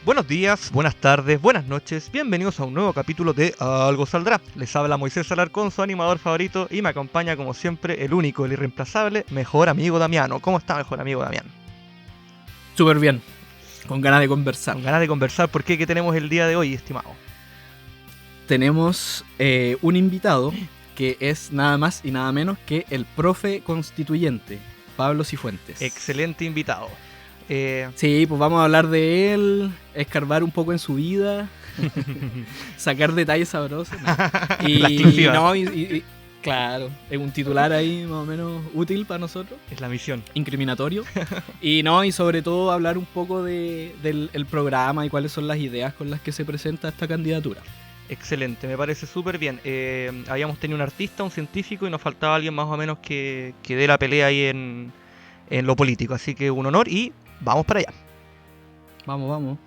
Buenos días, buenas tardes, buenas noches, bienvenidos a un nuevo capítulo de Algo Saldrá. Les habla Moisés Alarcón, su animador favorito, y me acompaña como siempre el único, el irreemplazable, mejor amigo Damiano. ¿Cómo está, mejor amigo Damián? Súper bien, con ganas de conversar. Con ganas de conversar, ¿por qué? ¿Qué tenemos el día de hoy, estimado? Tenemos un invitado que es nada más y nada menos que el profe constituyente, Pablo Cifuentes. Excelente invitado. Sí, pues vamos a hablar de él, escarbar un poco en su vida, sacar detalles sabrosos. ¿No? La exclusiva. Claro, es un titular ahí más o menos útil para nosotros. Es la misión. Incriminatorio. Y sobre todo hablar un poco del programa y cuáles son las ideas con las que se presenta esta candidatura. Excelente, me parece súper bien. Habíamos tenido un artista, un científico, y nos faltaba alguien más o menos que dé la pelea ahí en lo político. Así que un honor y vamos para allá. Vamos.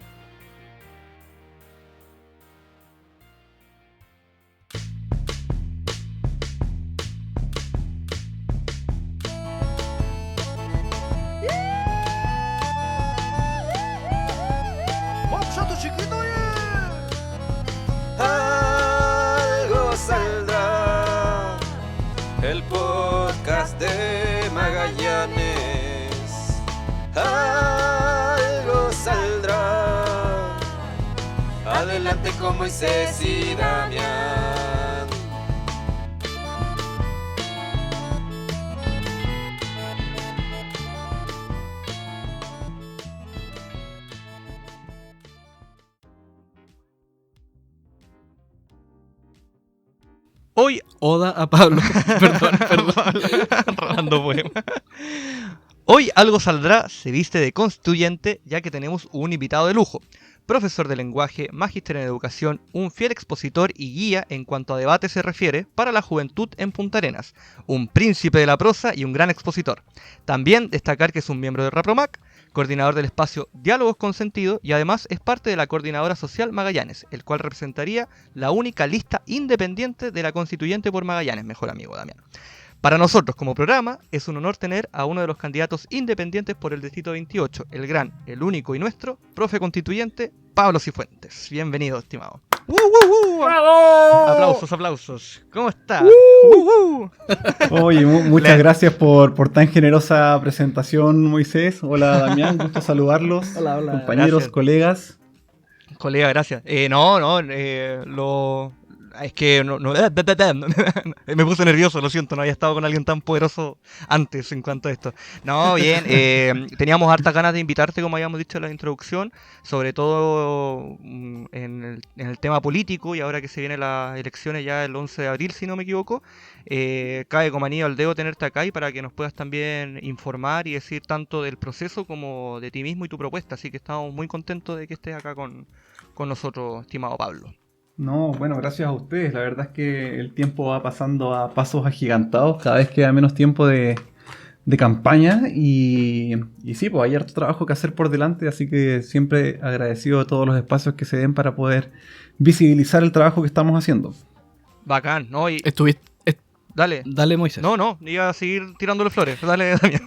Algo saldrá, el podcast de Magallanes. Algo saldrá, adelante con Moisés y Damián. Hoy Oda a Pablo. Perdón. Robando poema. Hoy Algo Saldrá se viste de constituyente, ya que tenemos un invitado de lujo. Profesor de lenguaje, magíster en educación, un fiel expositor y guía en cuanto a debate se refiere para la juventud en Punta Arenas, un príncipe de la prosa y un gran expositor. También destacar que es un miembro de Rapromac, coordinador del espacio Diálogos con Sentido, y además es parte de la Coordinadora Social Magallanes, el cual representaría la única lista independiente de la constituyente por Magallanes, mejor amigo Damián. Para nosotros como programa es un honor tener a uno de los candidatos independientes por el distrito 28, el gran, el único y nuestro, profe constituyente, Pablo Cifuentes. Bienvenido, estimado. ¡Bravo! Aplausos. ¿Cómo está? Oye, muchas gracias por tan generosa presentación, Moisés. Hola, Damián, gusto saludarlos. Hola. Compañeros, Gracias. Colegas. Colega, gracias. Es que me puse nervioso, lo siento, no había estado con alguien tan poderoso antes en cuanto a esto. No, bien, teníamos hartas ganas de invitarte, como habíamos dicho en la introducción, sobre todo en el tema político, y ahora que se vienen las elecciones ya el 11 de abril, si no me equivoco, cae como anillo al dedo tenerte acá y para que nos puedas también informar y decir tanto del proceso como de ti mismo y tu propuesta, así que estamos muy contentos de que estés acá con nosotros, estimado Pablo. No, bueno, gracias a ustedes. La verdad es que el tiempo va pasando a pasos agigantados. Cada vez queda menos tiempo de campaña y sí, pues hay harto trabajo que hacer por delante, así que siempre agradecido de todos los espacios que se den para poder visibilizar el trabajo que estamos haciendo. Bacán, ¿no? Y dale. Dale, Moisés. No, iba a seguir tirándole flores. Dale, Damián.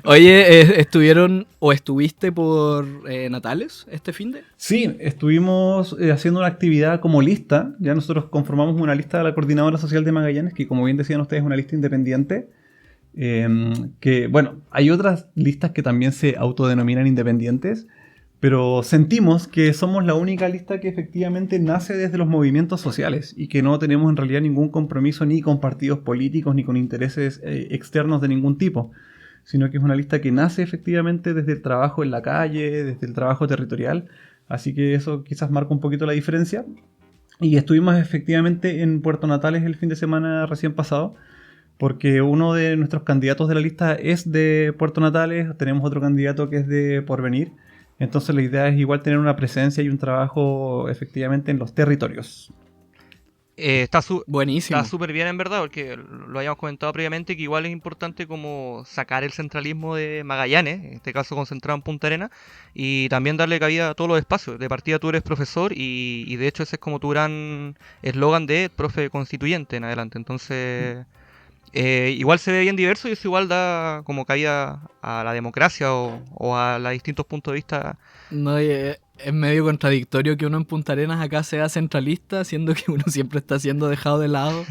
Oye, ¿estuviste por Natales este finde? Sí, estuvimos haciendo una actividad como lista. Ya nosotros conformamos una lista de la Coordinadora Social de Magallanes, que como bien decían ustedes es una lista independiente. Que bueno, hay otras listas que también se autodenominan independientes, pero sentimos que somos la única lista que efectivamente nace desde los movimientos sociales y que no tenemos en realidad ningún compromiso ni con partidos políticos ni con intereses externos de ningún tipo, sino que es una lista que nace efectivamente desde el trabajo en la calle, desde el trabajo territorial, así que eso quizás marca un poquito la diferencia. Y estuvimos efectivamente en Puerto Natales el fin de semana recién pasado, porque uno de nuestros candidatos de la lista es de Puerto Natales, tenemos otro candidato que es de Porvenir. Entonces la idea es igual tener una presencia y un trabajo efectivamente en los territorios. Buenísimo. Está súper bien en verdad, porque lo habíamos comentado previamente, que igual es importante como sacar el centralismo de Magallanes, en este caso concentrado en Punta Arenas, y también darle cabida a todos los espacios. De partida tú eres profesor y de hecho ese es como tu gran eslogan de profe constituyente en adelante. Entonces igual se ve bien diverso y eso igual da como caída a la democracia o a los distintos puntos de vista. No, es medio contradictorio que uno en Punta Arenas acá sea centralista, siendo que uno siempre está siendo dejado de lado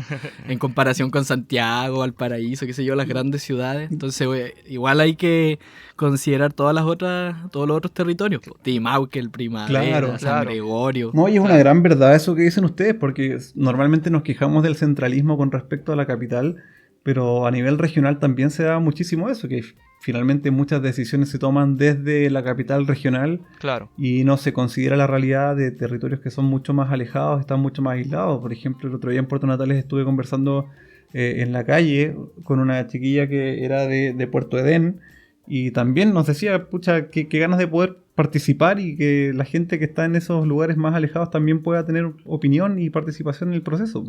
en comparación con Santiago, Valparaíso, qué sé yo, las grandes ciudades. Entonces, igual hay que considerar todos los otros territorios. Timauquel, Primavera, Claro, San Gregorio. No, y es una gran verdad eso que dicen ustedes, porque normalmente nos quejamos del centralismo con respecto a la capital, pero a nivel regional también se da muchísimo eso, que finalmente muchas decisiones se toman desde la capital regional Claro. y no se considera la realidad de territorios que son mucho más alejados, están mucho más aislados. Por ejemplo, el otro día en Puerto Natales estuve conversando en la calle con una chiquilla que era de Puerto Edén y también nos decía, pucha, que ganas de poder participar y que la gente que está en esos lugares más alejados también pueda tener opinión y participación en el proceso.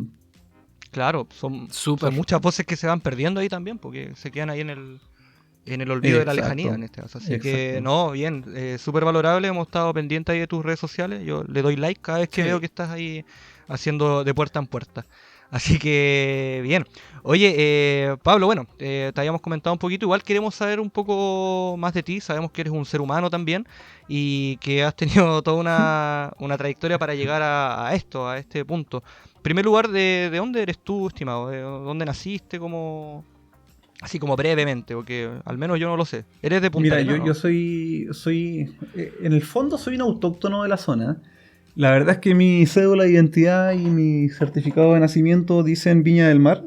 Claro, son Súper. muchas voces que se van perdiendo ahí también, porque se quedan ahí en el olvido de la Exacto. lejanía en este caso. Así que, Exacto. no, bien, súper valorable. Hemos estado pendientes ahí de tus redes sociales. Yo le doy like cada vez que Sí. veo que estás ahí haciendo de puerta en puerta. Así que, bien. Oye, Pablo, bueno, te habíamos comentado un poquito. Igual queremos saber un poco más de ti. Sabemos que eres un ser humano también y que has tenido toda una trayectoria para llegar a esto, a este punto. En primer lugar, ¿de dónde eres tú, estimado? ¿De dónde naciste? Así como brevemente, porque al menos yo no lo sé. ¿Eres de Punta Mira, Arenas, yo no? soy en el fondo soy un autóctono de la zona. La verdad es que mi cédula de identidad y mi certificado de nacimiento dicen Viña del Mar,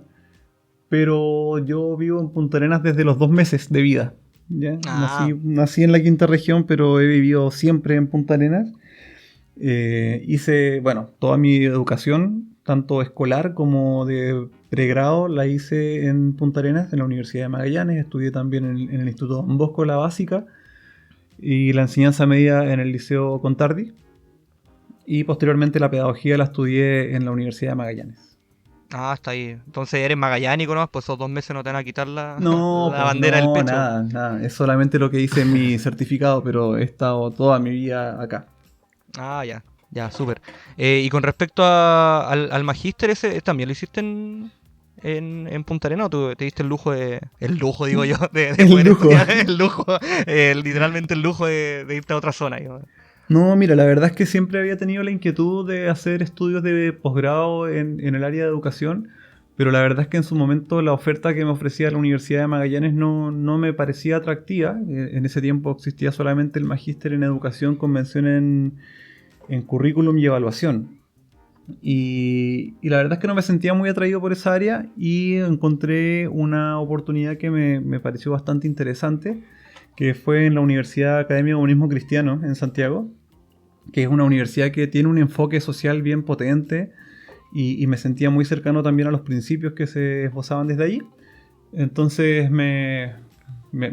pero yo vivo en Punta Arenas desde los 2 meses de vida. ¿Ya? Ah. Nací en la quinta región, pero he vivido siempre en Punta Arenas. Hice, bueno, toda mi educación, tanto escolar como de pregrado, la hice en Punta Arenas, en la Universidad de Magallanes. Estudié también en el Instituto Don Bosco, la básica, y la enseñanza media en el Liceo Contardi. Y posteriormente la pedagogía la estudié en la Universidad de Magallanes. Ah, está ahí. Entonces eres magallánico, ¿no? Pues esos 2 meses no te van a quitar No, la pues bandera del no, pecho. nada. Es solamente lo que hice en mi certificado, pero he estado toda mi vida acá. Ah, ya, súper. Y con respecto al magíster, ¿ese también lo hiciste en Punta Arenas o tú te diste el lujo el lujo digo yo, de El poder lujo. estudiar, el lujo, literalmente el lujo de irte a otra zona? Digo. No, mira, la verdad es que siempre había tenido la inquietud de hacer estudios de posgrado en el área de educación, pero la verdad es que en su momento la oferta que me ofrecía la Universidad de Magallanes no me parecía atractiva. En ese tiempo existía solamente el magíster en educación con mención en currículum y evaluación. Y la verdad es que no me sentía muy atraído por esa área y encontré una oportunidad que me pareció bastante interesante, que fue en la Universidad Academia de Humanismo Cristiano en Santiago, que es una universidad que tiene un enfoque social bien potente y me sentía muy cercano también a los principios que se esbozaban desde allí. Entonces me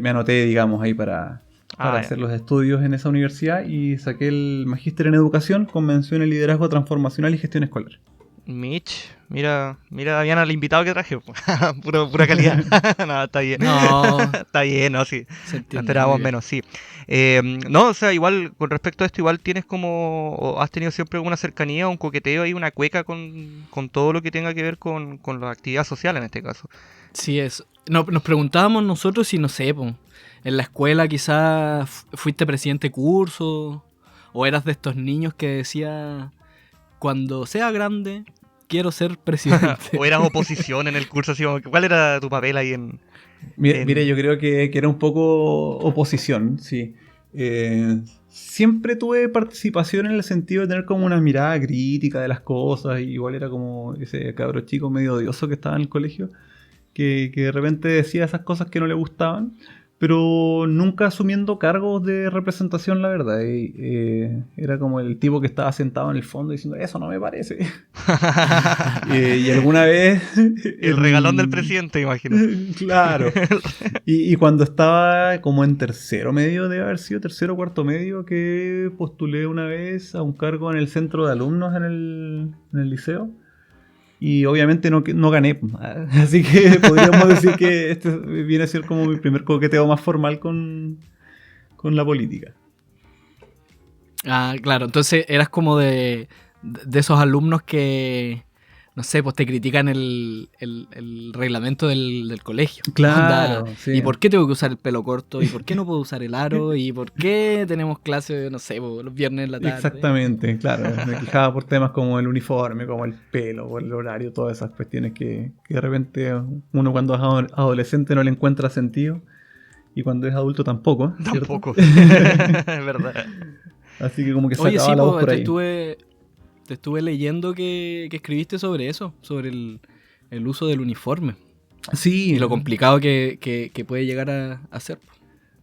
anoté, digamos, ahí para ya. hacer los estudios en esa universidad y saqué el magíster en educación con mención en liderazgo transformacional y gestión escolar. Mitch, mira, Diana, el invitado que traje. Pura calidad. No, está bien. No, Está bien, no, sí. se entiende. Esperábamos muy bien. menos, sí. No, o sea, igual con respecto a esto, igual tienes o has tenido siempre una cercanía, un coqueteo ahí, una cueca con todo lo que tenga que ver con la actividad social en este caso. Sí, es. Nos preguntábamos nosotros si, no sé, po, en la escuela quizás fuiste presidente de curso o eras de estos niños que decía, cuando sea grande, quiero ser presidente. O eras oposición en el curso, así como, ¿cuál era tu papel ahí en...? Mira, yo creo que era un poco oposición, sí. Siempre tuve participación en el sentido de tener como una mirada crítica de las cosas. Igual era como ese cabro chico medio odioso que estaba en el colegio, que de repente decía esas cosas que no le gustaban, pero nunca asumiendo cargos de representación, la verdad. Era como el tipo que estaba sentado en el fondo diciendo, eso no me parece. Y alguna vez... El regalón del presidente, imagino. Claro. Y cuando estaba como en tercero medio, debe haber sido tercero o cuarto medio, que postulé una vez a un cargo en el centro de alumnos en el liceo. Y obviamente no gané. Así que podríamos decir que este viene a ser como mi primer coqueteo más formal con la política. Ah, claro, entonces eras como de esos alumnos que no sé, pues te critican el reglamento del colegio. Claro, Onda, sí. ¿y por qué tengo que usar el pelo corto? ¿Y por qué no puedo usar el aro? ¿Y por qué tenemos clase, no sé, pues, los viernes en la tarde? Exactamente, claro. Me quejaba por temas como el uniforme, como el pelo, o el horario, todas esas cuestiones que de repente uno cuando es adolescente no le encuentra sentido y cuando es adulto tampoco. ¿Cierto? Tampoco. Es verdad. Así que como que se Oye, acaba sí, la voz pues, por ahí. te estuve leyendo que escribiste sobre eso, sobre el uso del uniforme Sí, y lo complicado que puede llegar a ser.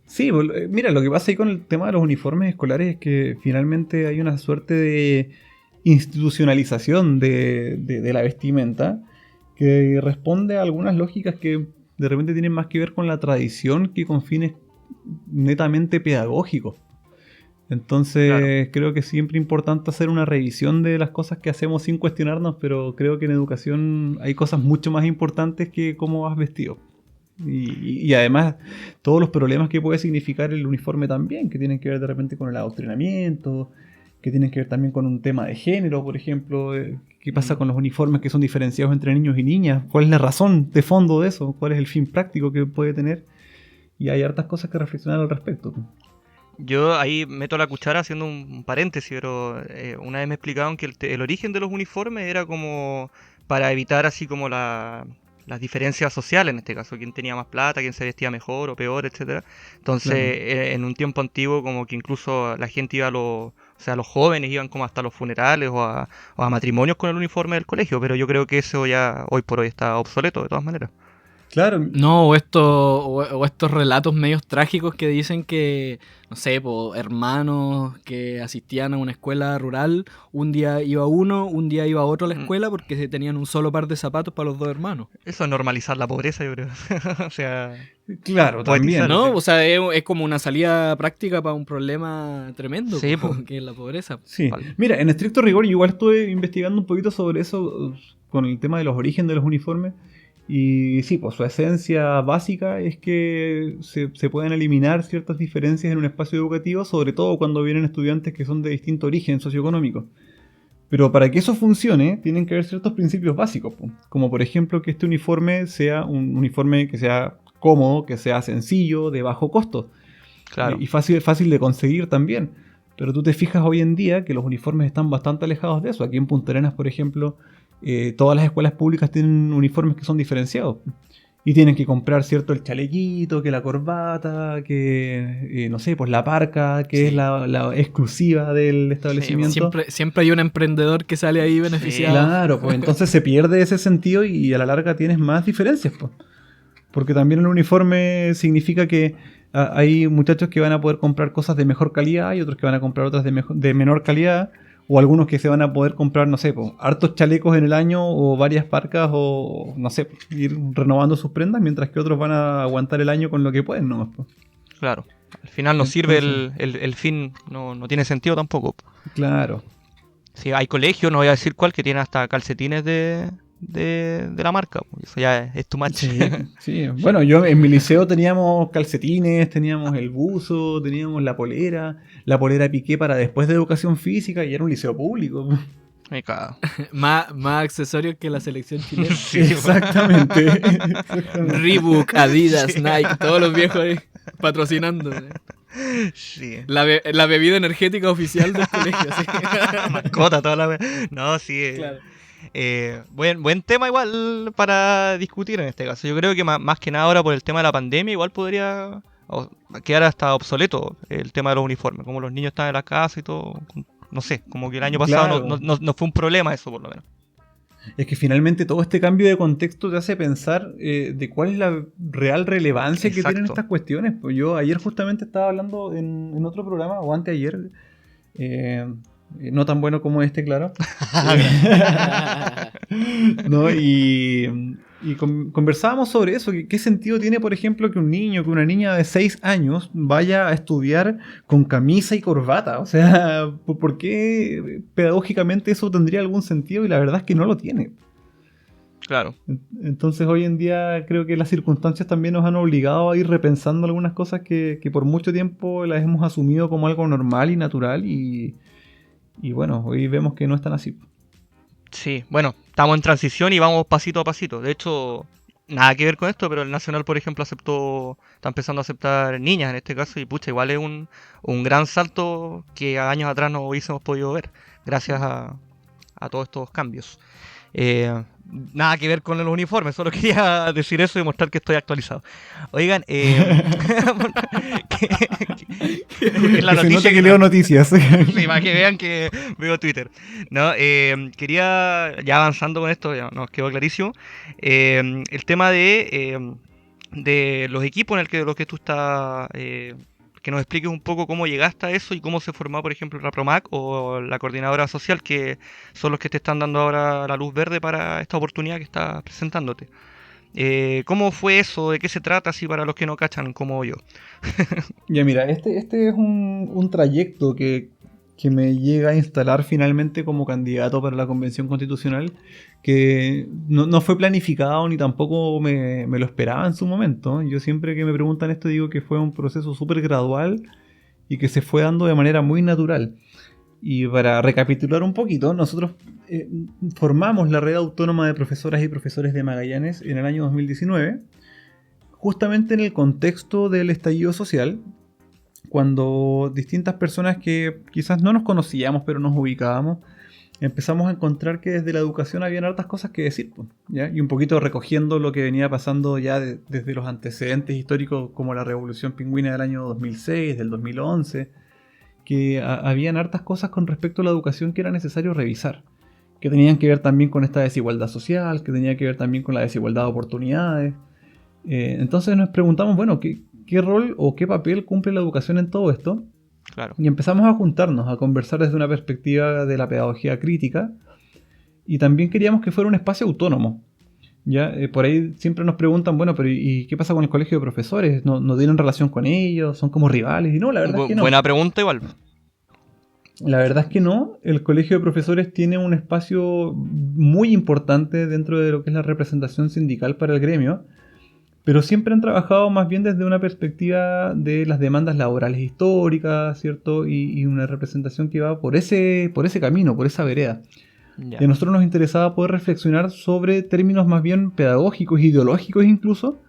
sí, mira, lo que pasa ahí con el tema de los uniformes escolares es que finalmente hay una suerte de institucionalización de la vestimenta que responde a algunas lógicas que de repente tienen más que ver con la tradición que con fines netamente pedagógicos. Entonces creo que es siempre importante hacer una revisión de las cosas que hacemos sin cuestionarnos, pero creo que en educación hay cosas mucho más importantes que cómo vas vestido. Y además todos los problemas que puede significar el uniforme también, que tienen que ver de repente con el adoctrinamiento, que tienen que ver también con un tema de género, por ejemplo. ¿Qué pasa con los uniformes que son diferenciados entre niños y niñas? ¿Cuál es la razón de fondo de eso? ¿Cuál es el fin práctico que puede tener? Y hay hartas cosas que reflexionar al respecto. Yo ahí meto la cuchara haciendo un paréntesis, pero una vez me explicaron que el origen de los uniformes era como para evitar así como las diferencias sociales, en este caso, quién tenía más plata, quién se vestía mejor o peor, etcétera. Entonces, Claro. en un tiempo antiguo, como que incluso la gente iba o sea, los jóvenes iban como hasta los funerales o a matrimonios con el uniforme del colegio, pero yo creo que eso ya hoy por hoy está obsoleto de todas maneras. Claro, No, o estos relatos medios trágicos que dicen que, no sé, po, hermanos que asistían a una escuela rural, un día iba uno, un día iba otro a la escuela porque tenían un solo par de zapatos para los dos hermanos. Eso es normalizar la pobreza, yo creo. O sea, claro, poetizar, también. No, sí. o sea, es como una salida práctica para un problema tremendo, Sí, po, po. que es la pobreza. Sí, Vale. mira, en estricto rigor, yo igual estuve investigando un poquito sobre eso con el tema de los orígenes de los uniformes. Y sí, pues su esencia básica es que se pueden eliminar ciertas diferencias en un espacio educativo, sobre todo cuando vienen estudiantes que son de distinto origen socioeconómico. Pero para que eso funcione, tienen que haber ciertos principios básicos, po. Como por ejemplo que este uniforme sea un uniforme que sea cómodo, que sea sencillo, de bajo costo. Claro. Y fácil de conseguir también. Pero tú te fijas hoy en día que los uniformes están bastante alejados de eso. Aquí en Punta Arenas, por ejemplo, todas las escuelas públicas tienen uniformes que son diferenciados. Y tienen que comprar, ¿cierto? El chalequito, que la corbata, que, no sé, pues la parca, que Sí. es la exclusiva del establecimiento. Siempre hay un emprendedor que sale ahí beneficiado. Claro, pues entonces se pierde ese sentido y a la larga tienes más diferencias, pues. Porque también el uniforme significa que hay muchachos que van a poder comprar cosas de mejor calidad y otros que van a comprar otras de menor calidad. O algunos que se van a poder comprar, no sé, pues, hartos chalecos en el año o varias parcas o, no sé, ir renovando sus prendas, mientras que otros van a aguantar el año con lo que pueden nomás, pues. Claro. Al final no sirve Entonces- el fin, no tiene sentido tampoco. Claro. Sí, hay colegios, no voy a decir cuál, que tienen hasta calcetines de la marca. Eso ya es too much. Sí, sí. Bueno, yo en mi liceo teníamos calcetines, teníamos el buzo, teníamos la polera piqué para después de educación física y era un liceo público. Me cago. Más accesorios que la selección chilena. Sí, Exactamente. Exactamente. Reebok, Adidas, Nike, todos los viejos ahí patrocinando. Sí. La bebida energética oficial del colegio. ¿Sí? Mascota, toda la No, sí. Claro. Buen tema igual para discutir en este caso. Yo creo que más que nada ahora por el tema de la pandemia igual podría quedar hasta obsoleto el tema de los uniformes. Como los niños están en la casa y todo. No sé, como que el año pasado Claro. no fue un problema eso por lo menos. Es que finalmente todo este cambio de contexto te hace pensar de cuál es la real relevancia que tienen Exacto. estas cuestiones. Pues yo ayer justamente estaba hablando en otro programa, o anteayer, no tan bueno como este, claro. ¿No? Y conversábamos sobre eso. ¿Qué sentido tiene, por ejemplo, que un niño, que una niña de 6 años vaya a estudiar con camisa y corbata? O sea, ¿por qué pedagógicamente eso tendría algún sentido? Y la verdad es que no lo tiene. Claro. Entonces hoy en día creo que las circunstancias también nos han obligado a ir repensando algunas cosas que por mucho tiempo las hemos asumido como algo normal y natural y bueno, hoy vemos que no es tan así. Sí, bueno, estamos en transición y vamos pasito a pasito. De hecho, nada que ver con esto, pero el Nacional, por ejemplo, está empezando a aceptar niñas en este caso y pucha, igual es un gran salto que años atrás no hubiésemos podido ver, gracias a todos estos cambios. Nada que ver con los uniformes, solo quería decir eso y mostrar que estoy actualizado. Oigan, es la Que se noticia note que que leo noticias. sí, para que vean que veo Twitter. No, quería, ya avanzando con esto, ya nos quedó clarísimo, el tema de los equipos en los que tú estás, que nos expliques un poco cómo llegaste a eso y cómo se formó, por ejemplo, la Promac o la coordinadora social, que son los que te están dando ahora la luz verde para esta oportunidad que estás presentándote. ¿Cómo fue eso? ¿De qué se trata? Así para los que no cachan como yo. Ya mira, este es un trayecto que me llega a instalar finalmente como candidato para la Convención Constitucional, que no fue planificado ni tampoco me lo esperaba en su momento. Yo siempre que me preguntan esto digo que fue un proceso súper gradual y que se fue dando de manera muy natural. Y para recapitular un poquito, nosotros formamos la Red Autónoma de Profesoras y Profesores de Magallanes en el año 2019, justamente en el contexto del estallido social, cuando distintas personas que quizás no nos conocíamos pero nos ubicábamos, empezamos a encontrar que desde la educación habían hartas cosas que decir, pues, ¿ya? Y un poquito recogiendo lo que venía pasando ya desde los antecedentes históricos como la Revolución Pingüina del año 2006, del 2011, que habían hartas cosas con respecto a la educación que era necesario revisar, que tenían que ver también con esta desigualdad social, que tenía que ver también con la desigualdad de oportunidades. Entonces nos preguntamos, bueno, ¿qué rol o qué papel cumple la educación en todo esto? Claro. Y empezamos a juntarnos, a conversar desde una perspectiva de la pedagogía crítica, y también queríamos que fuera un espacio autónomo. ¿Ya? Por ahí siempre nos preguntan, bueno, pero ¿y qué pasa con el colegio de profesores? ¿No tienen relación con ellos? ¿Son como rivales? Y no, la verdad es que no. Buena pregunta igual. La verdad es que no. El colegio de profesores tiene un espacio muy importante dentro de lo que es la representación sindical para el gremio, pero siempre han trabajado más bien desde una perspectiva de las demandas laborales históricas, ¿cierto? Y una representación que va por ese camino, por esa vereda. Ya. Y a nosotros nos interesaba poder reflexionar sobre términos más bien pedagógicos, ideológicos incluso,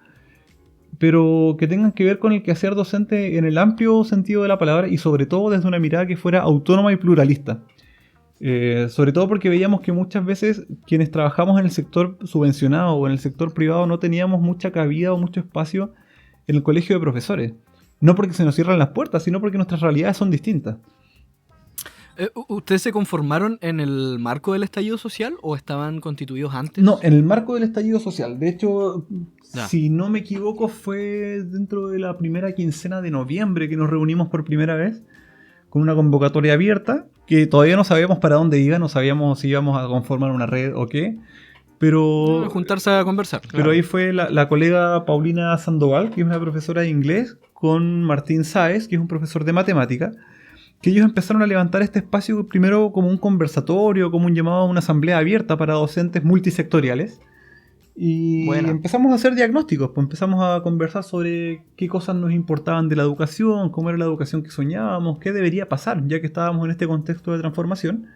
pero que tengan que ver con el quehacer docente en el amplio sentido de la palabra y sobre todo desde una mirada que fuera autónoma y pluralista. Sobre todo porque veíamos que muchas veces quienes trabajamos en el sector subvencionado o en el sector privado no teníamos mucha cabida o mucho espacio en el colegio de profesores. No porque se nos cierran las puertas, sino porque nuestras realidades son distintas. ¿Ustedes se conformaron en el marco del estallido social o estaban constituidos antes? No, en el marco del estallido social. De hecho, Ya. si no me equivoco, fue dentro de la primera quincena de noviembre que nos reunimos por primera vez con una convocatoria abierta, que todavía no sabíamos para dónde iba, no sabíamos si íbamos a conformar una red o qué, pero... Juntarse a conversar. Pero ahí fue la colega Paulina Sandoval, que es una profesora de inglés, con Martín Sáez, que es un profesor de matemática, que ellos empezaron a levantar este espacio primero como un conversatorio, como un llamado a una asamblea abierta para docentes multisectoriales. Y Buena. empezamos a hacer diagnósticos, pues empezamos a conversar sobre qué cosas nos importaban de la educación, cómo era la educación que soñábamos, qué debería pasar, ya que estábamos en este contexto de transformación.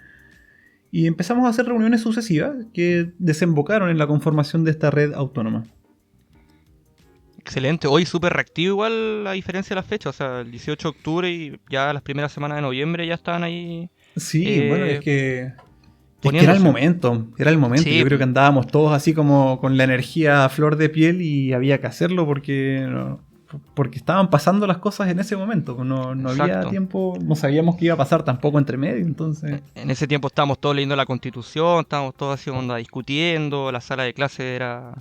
Y empezamos a hacer reuniones sucesivas que desembocaron en la conformación de esta red autónoma. Excelente. Hoy súper reactivo igual a diferencia de las fechas. O sea, el 18 de octubre y ya las primeras semanas de noviembre ya estaban ahí. Sí, bueno, es que era el poniéndose. momento, Sí. Yo creo que andábamos todos así como con la energía a flor de piel y había que hacerlo porque estaban pasando las cosas en ese momento. No había Exacto. tiempo, no sabíamos qué iba a pasar tampoco entre medio, entonces... En ese tiempo estábamos todos leyendo la Constitución, estábamos todos así onda discutiendo, la sala de clase era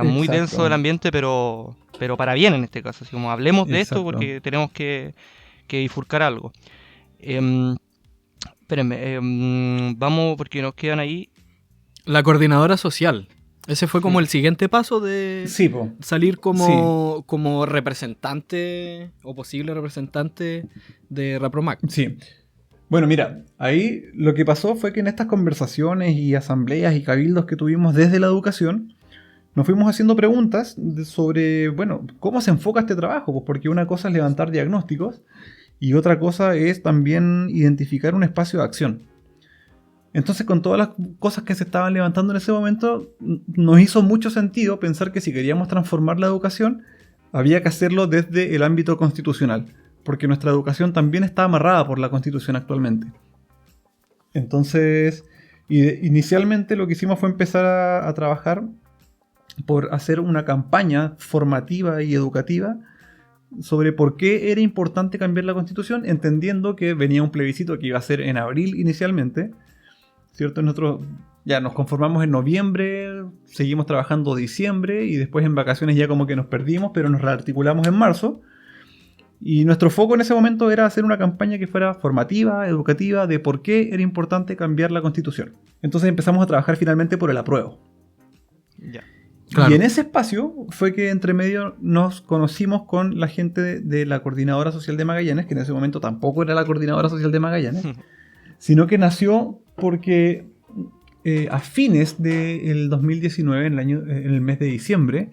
muy Exacto. denso el ambiente, pero para bien en este caso. Así como hablemos de esto Exacto. porque tenemos que bifurcar algo. Espérenme, vamos porque nos quedan ahí. La coordinadora social. Ese fue como el siguiente paso de Sí, po. salir como representante o posible representante de Rapromac. Sí. Bueno, mira, ahí lo que pasó fue que en estas conversaciones y asambleas y cabildos que tuvimos desde la educación, nos fuimos haciendo preguntas sobre, bueno, ¿cómo se enfoca este trabajo? Pues porque una cosa es levantar diagnósticos y otra cosa es también identificar un espacio de acción. Entonces, con todas las cosas que se estaban levantando en ese momento, nos hizo mucho sentido pensar que si queríamos transformar la educación, había que hacerlo desde el ámbito constitucional, porque nuestra educación también está amarrada por la Constitución actualmente. Entonces, inicialmente lo que hicimos fue empezar a trabajar por hacer una campaña formativa y educativa sobre por qué era importante cambiar la Constitución, entendiendo que venía un plebiscito que iba a ser en abril inicialmente, ¿cierto? Nosotros ya nos conformamos en noviembre, seguimos trabajando diciembre y después en vacaciones ya como que nos perdimos, pero nos rearticulamos en marzo. Y nuestro foco en ese momento era hacer una campaña que fuera formativa, educativa, de por qué era importante cambiar la Constitución. Entonces empezamos a trabajar finalmente por el apruebo. Ya. Claro. Y en ese espacio fue que entre medio nos conocimos con la gente de la Coordinadora Social de Magallanes, que en ese momento tampoco era la Coordinadora Social de Magallanes, sino que nació porque a fines del 2019, en el mes de diciembre,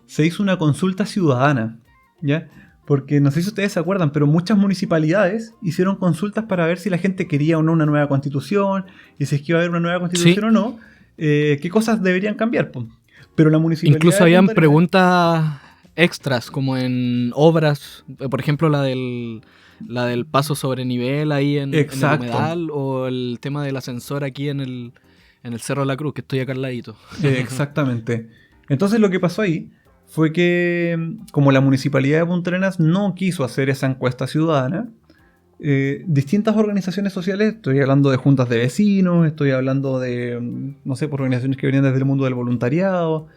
se hizo una consulta ciudadana, ¿ya? Porque no sé si ustedes se acuerdan, pero muchas municipalidades hicieron consultas para ver si la gente quería o no una nueva constitución, y si es que iba a haber una nueva constitución Sí. o no, qué cosas deberían cambiar, pues. Pero la municipalidad Incluso de habían Punta Arenas- preguntas extras, como en obras, por ejemplo la del paso sobre nivel ahí en el Exacto. humedal, o el tema del ascensor aquí en el Cerro de la Cruz, que estoy acá al ladito. Exactamente. Entonces lo que pasó ahí fue que, como la municipalidad de Punta Arenas no quiso hacer esa encuesta ciudadana, distintas organizaciones sociales, estoy hablando de juntas de vecinos, estoy hablando de, no sé, por organizaciones que venían desde el mundo del voluntariado,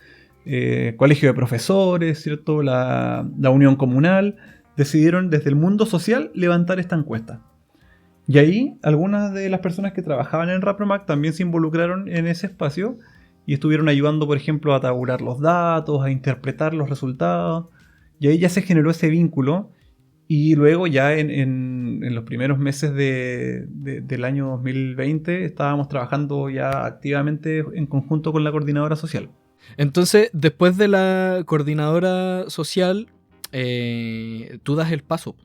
colegio de profesores, ¿cierto? La unión comunal, decidieron desde el mundo social levantar esta encuesta. Y ahí algunas de las personas que trabajaban en Rapromac también se involucraron en ese espacio y estuvieron ayudando, por ejemplo, a tabular los datos, a interpretar los resultados. Y ahí ya se generó ese vínculo. Y luego ya en los primeros meses del año 2020 estábamos trabajando ya activamente en conjunto con la coordinadora social. Entonces, después de la coordinadora social, tú das el paso.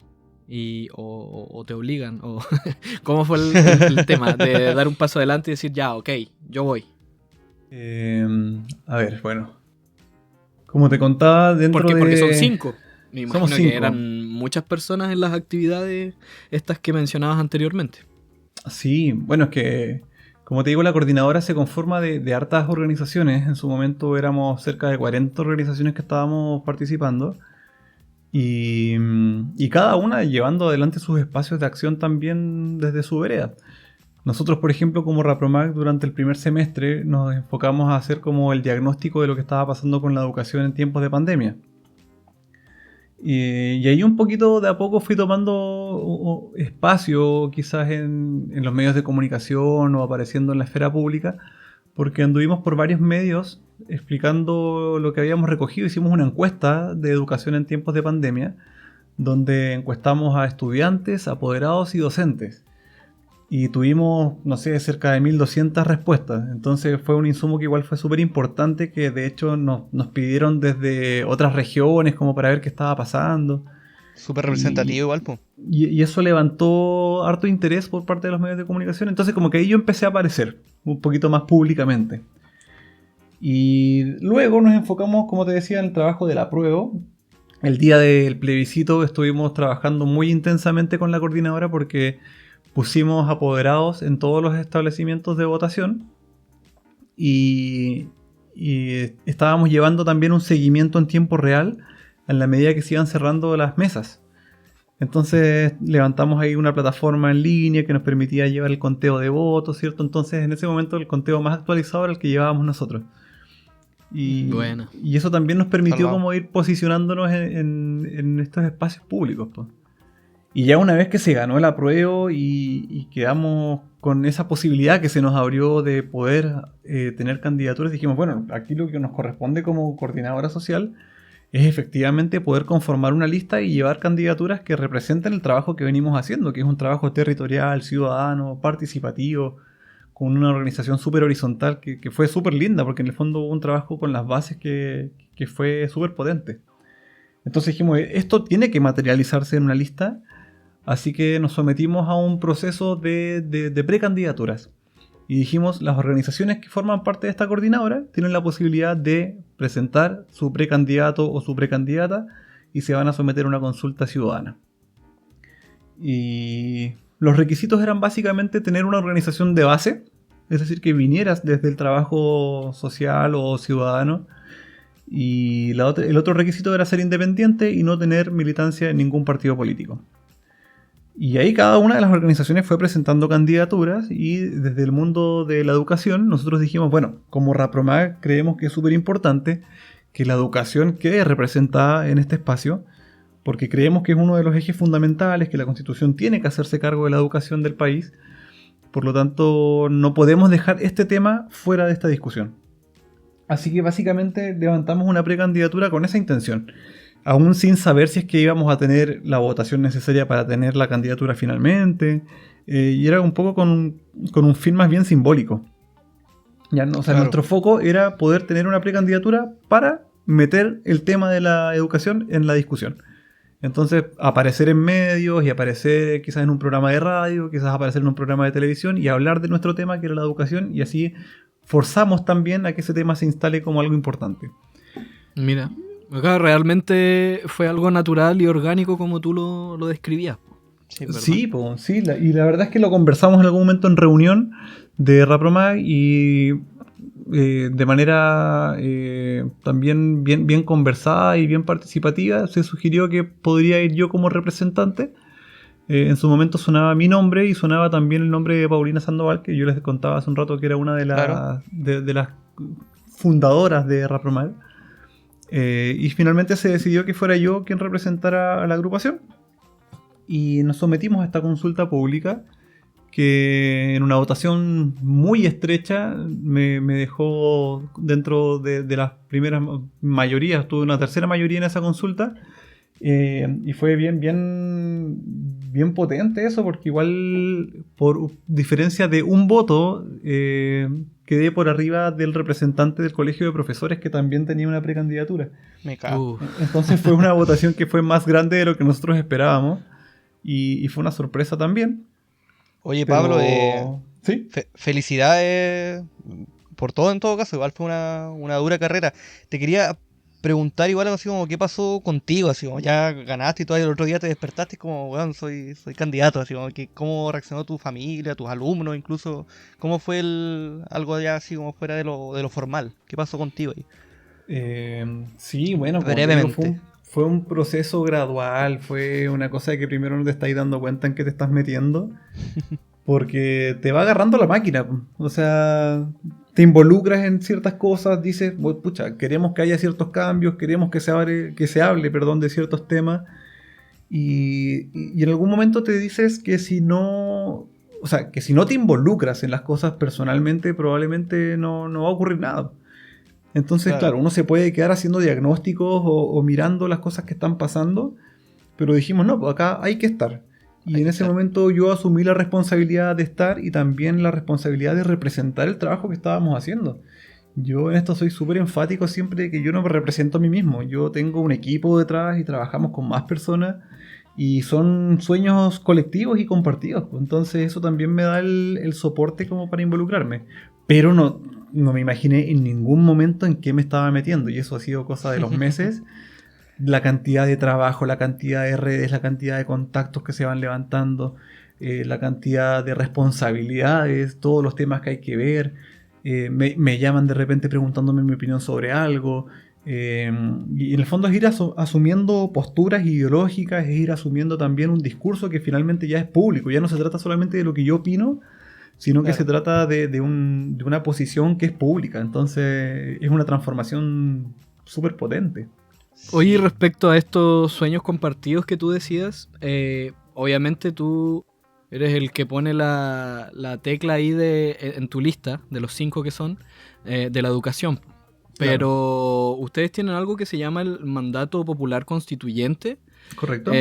O te obligan, o ¿cómo fue el tema de dar un paso adelante y decir, ya, ok, yo voy? A ver, bueno. Como te contaba, dentro Porque de... son 5. Me imagino Somos que 5. eran muchas personas en las actividades estas que mencionabas anteriormente. Sí, bueno, es que, como te digo, la coordinadora se conforma de hartas organizaciones. En su momento éramos cerca de 40 organizaciones que estábamos participando. Y cada una llevando adelante sus espacios de acción también desde su vereda. Nosotros, por ejemplo, como Rapromac, durante el primer semestre nos enfocamos a hacer como el diagnóstico de lo que estaba pasando con la educación en tiempos de pandemia. Y ahí un poquito de a poco fui tomando espacio quizás en los medios de comunicación o apareciendo en la esfera pública, porque anduvimos por varios medios explicando lo que habíamos recogido. Hicimos una encuesta de educación en tiempos de pandemia, donde encuestamos a estudiantes, apoderados y docentes. Y tuvimos, no sé, cerca de 1200 respuestas. Entonces fue un insumo que igual fue súper importante, que de hecho nos pidieron desde otras regiones como para ver qué estaba pasando. Súper representativo igual, pues. Y eso levantó harto interés por parte de los medios de comunicación. Entonces como que ahí yo empecé a aparecer un poquito más públicamente. Y luego nos enfocamos, como te decía, en el trabajo del apruebo. El día del plebiscito estuvimos trabajando muy intensamente con la coordinadora porque pusimos apoderados en todos los establecimientos de votación y estábamos llevando también un seguimiento en tiempo real en la medida que se iban cerrando las mesas. Entonces levantamos ahí una plataforma en línea que nos permitía llevar el conteo de votos, ¿cierto? Entonces en ese momento el conteo más actualizado era el que llevábamos nosotros. Y eso también nos permitió como ir posicionándonos en estos espacios públicos, pues. Y ya una vez que se ganó el apruebo y quedamos con esa posibilidad que se nos abrió de poder tener candidaturas, dijimos, bueno, aquí lo que nos corresponde como coordinadora social es efectivamente poder conformar una lista y llevar candidaturas que representen el trabajo que venimos haciendo, que es un trabajo territorial, ciudadano, participativo, con una organización súper horizontal que fue súper linda, porque en el fondo hubo un trabajo con las bases que fue súper potente. Entonces dijimos, esto tiene que materializarse en una lista. Así que nos sometimos a un proceso de precandidaturas. Y dijimos, las organizaciones que forman parte de esta coordinadora tienen la posibilidad de presentar su precandidato o su precandidata y se van a someter a una consulta ciudadana. Y los requisitos eran básicamente tener una organización de base, es decir, que vinieras desde el trabajo social o ciudadano. Y el otro requisito era ser independiente y no tener militancia en ningún partido político. Y ahí cada una de las organizaciones fue presentando candidaturas y desde el mundo de la educación nosotros dijimos, bueno, como RAPROMAG creemos que es súper importante que la educación quede representada en este espacio, porque creemos que es uno de los ejes fundamentales, que la Constitución tiene que hacerse cargo de la educación del país. Por lo tanto, no podemos dejar este tema fuera de esta discusión. Así que básicamente levantamos una precandidatura con esa intención, aún sin saber si es que íbamos a tener la votación necesaria para tener la candidatura finalmente, y era un poco con un fin más bien simbólico. Ya, o sea, claro, nuestro foco era poder tener una precandidatura para meter el tema de la educación en la discusión. Entonces, aparecer en medios y aparecer quizás en un programa de radio, quizás aparecer en un programa de televisión y hablar de nuestro tema, que era la educación, y así forzamos también a que ese tema se instale como algo importante. Mira, acá realmente fue algo natural y orgánico como tú lo describías. Sí, y la verdad es que lo conversamos en algún momento en reunión de RAPROMAG y de manera también bien conversada y bien participativa se sugirió que podría ir yo como representante. En su momento sonaba mi nombre y sonaba también el nombre de Paulina Sandoval, que yo les contaba hace un rato que era una de las fundadoras de RAPROMAG. Y finalmente se decidió que fuera yo quien representara a la agrupación. Y nos sometimos a esta consulta pública que en una votación muy estrecha me dejó dentro de las primeras mayorías. Tuve una tercera mayoría en esa consulta. Y fue bien potente eso, porque igual por diferencia de un voto quedé por arriba del representante del colegio de profesores, que también tenía una precandidatura. Me cago. Entonces fue una votación que fue más grande de lo que nosotros esperábamos y fue una sorpresa también. Oye, Pablo, ¿sí? Felicidades por todo, en todo caso. Igual fue una dura carrera. Te quería preguntar igual algo así como, ¿qué pasó contigo? Así como, ya ganaste y todavía el otro día te despertaste como, weón, soy candidato. Así como, ¿cómo reaccionó tu familia, tus alumnos incluso? ¿Cómo fue algo ya así como fuera de lo formal? ¿Qué pasó contigo ahí? Sí, bueno, brevemente. Fue un proceso gradual, fue una cosa que primero no te estáis dando cuenta en qué te estás metiendo, porque te va agarrando la máquina. O sea, te involucras en ciertas cosas, dices, pucha, queremos que haya ciertos cambios, queremos que se hable, de ciertos temas, y en algún momento te dices que si no te involucras en las cosas personalmente, probablemente no va a ocurrir nada. Entonces, claro, uno se puede quedar haciendo diagnósticos o mirando las cosas que están pasando, pero dijimos, no, pues acá hay que estar. Y en ese momento yo asumí la responsabilidad de estar y también la responsabilidad de representar el trabajo que estábamos haciendo. Yo en esto soy súper enfático siempre, que yo no me represento a mí mismo. Yo tengo un equipo detrás y trabajamos con más personas y son sueños colectivos y compartidos. Entonces eso también me da el soporte como para involucrarme. Pero no me imaginé en ningún momento en qué me estaba metiendo, y eso ha sido cosa de los meses. La cantidad de trabajo, la cantidad de redes, la cantidad de contactos que se van levantando, la cantidad de responsabilidades, todos los temas que hay que ver. Me llaman de repente preguntándome mi opinión sobre algo. Y en el fondo es ir asumiendo posturas ideológicas, es ir asumiendo también un discurso que finalmente ya es público. Ya no se trata solamente de lo que yo opino, sino que se trata de una posición que es pública. Entonces es una transformación súper potente. Oye, respecto a estos sueños compartidos que tú decías, obviamente tú eres el que pone la tecla ahí en tu lista, de los 5 que son, de la educación. Pero ustedes tienen algo que se llama el mandato popular constituyente. Correcto.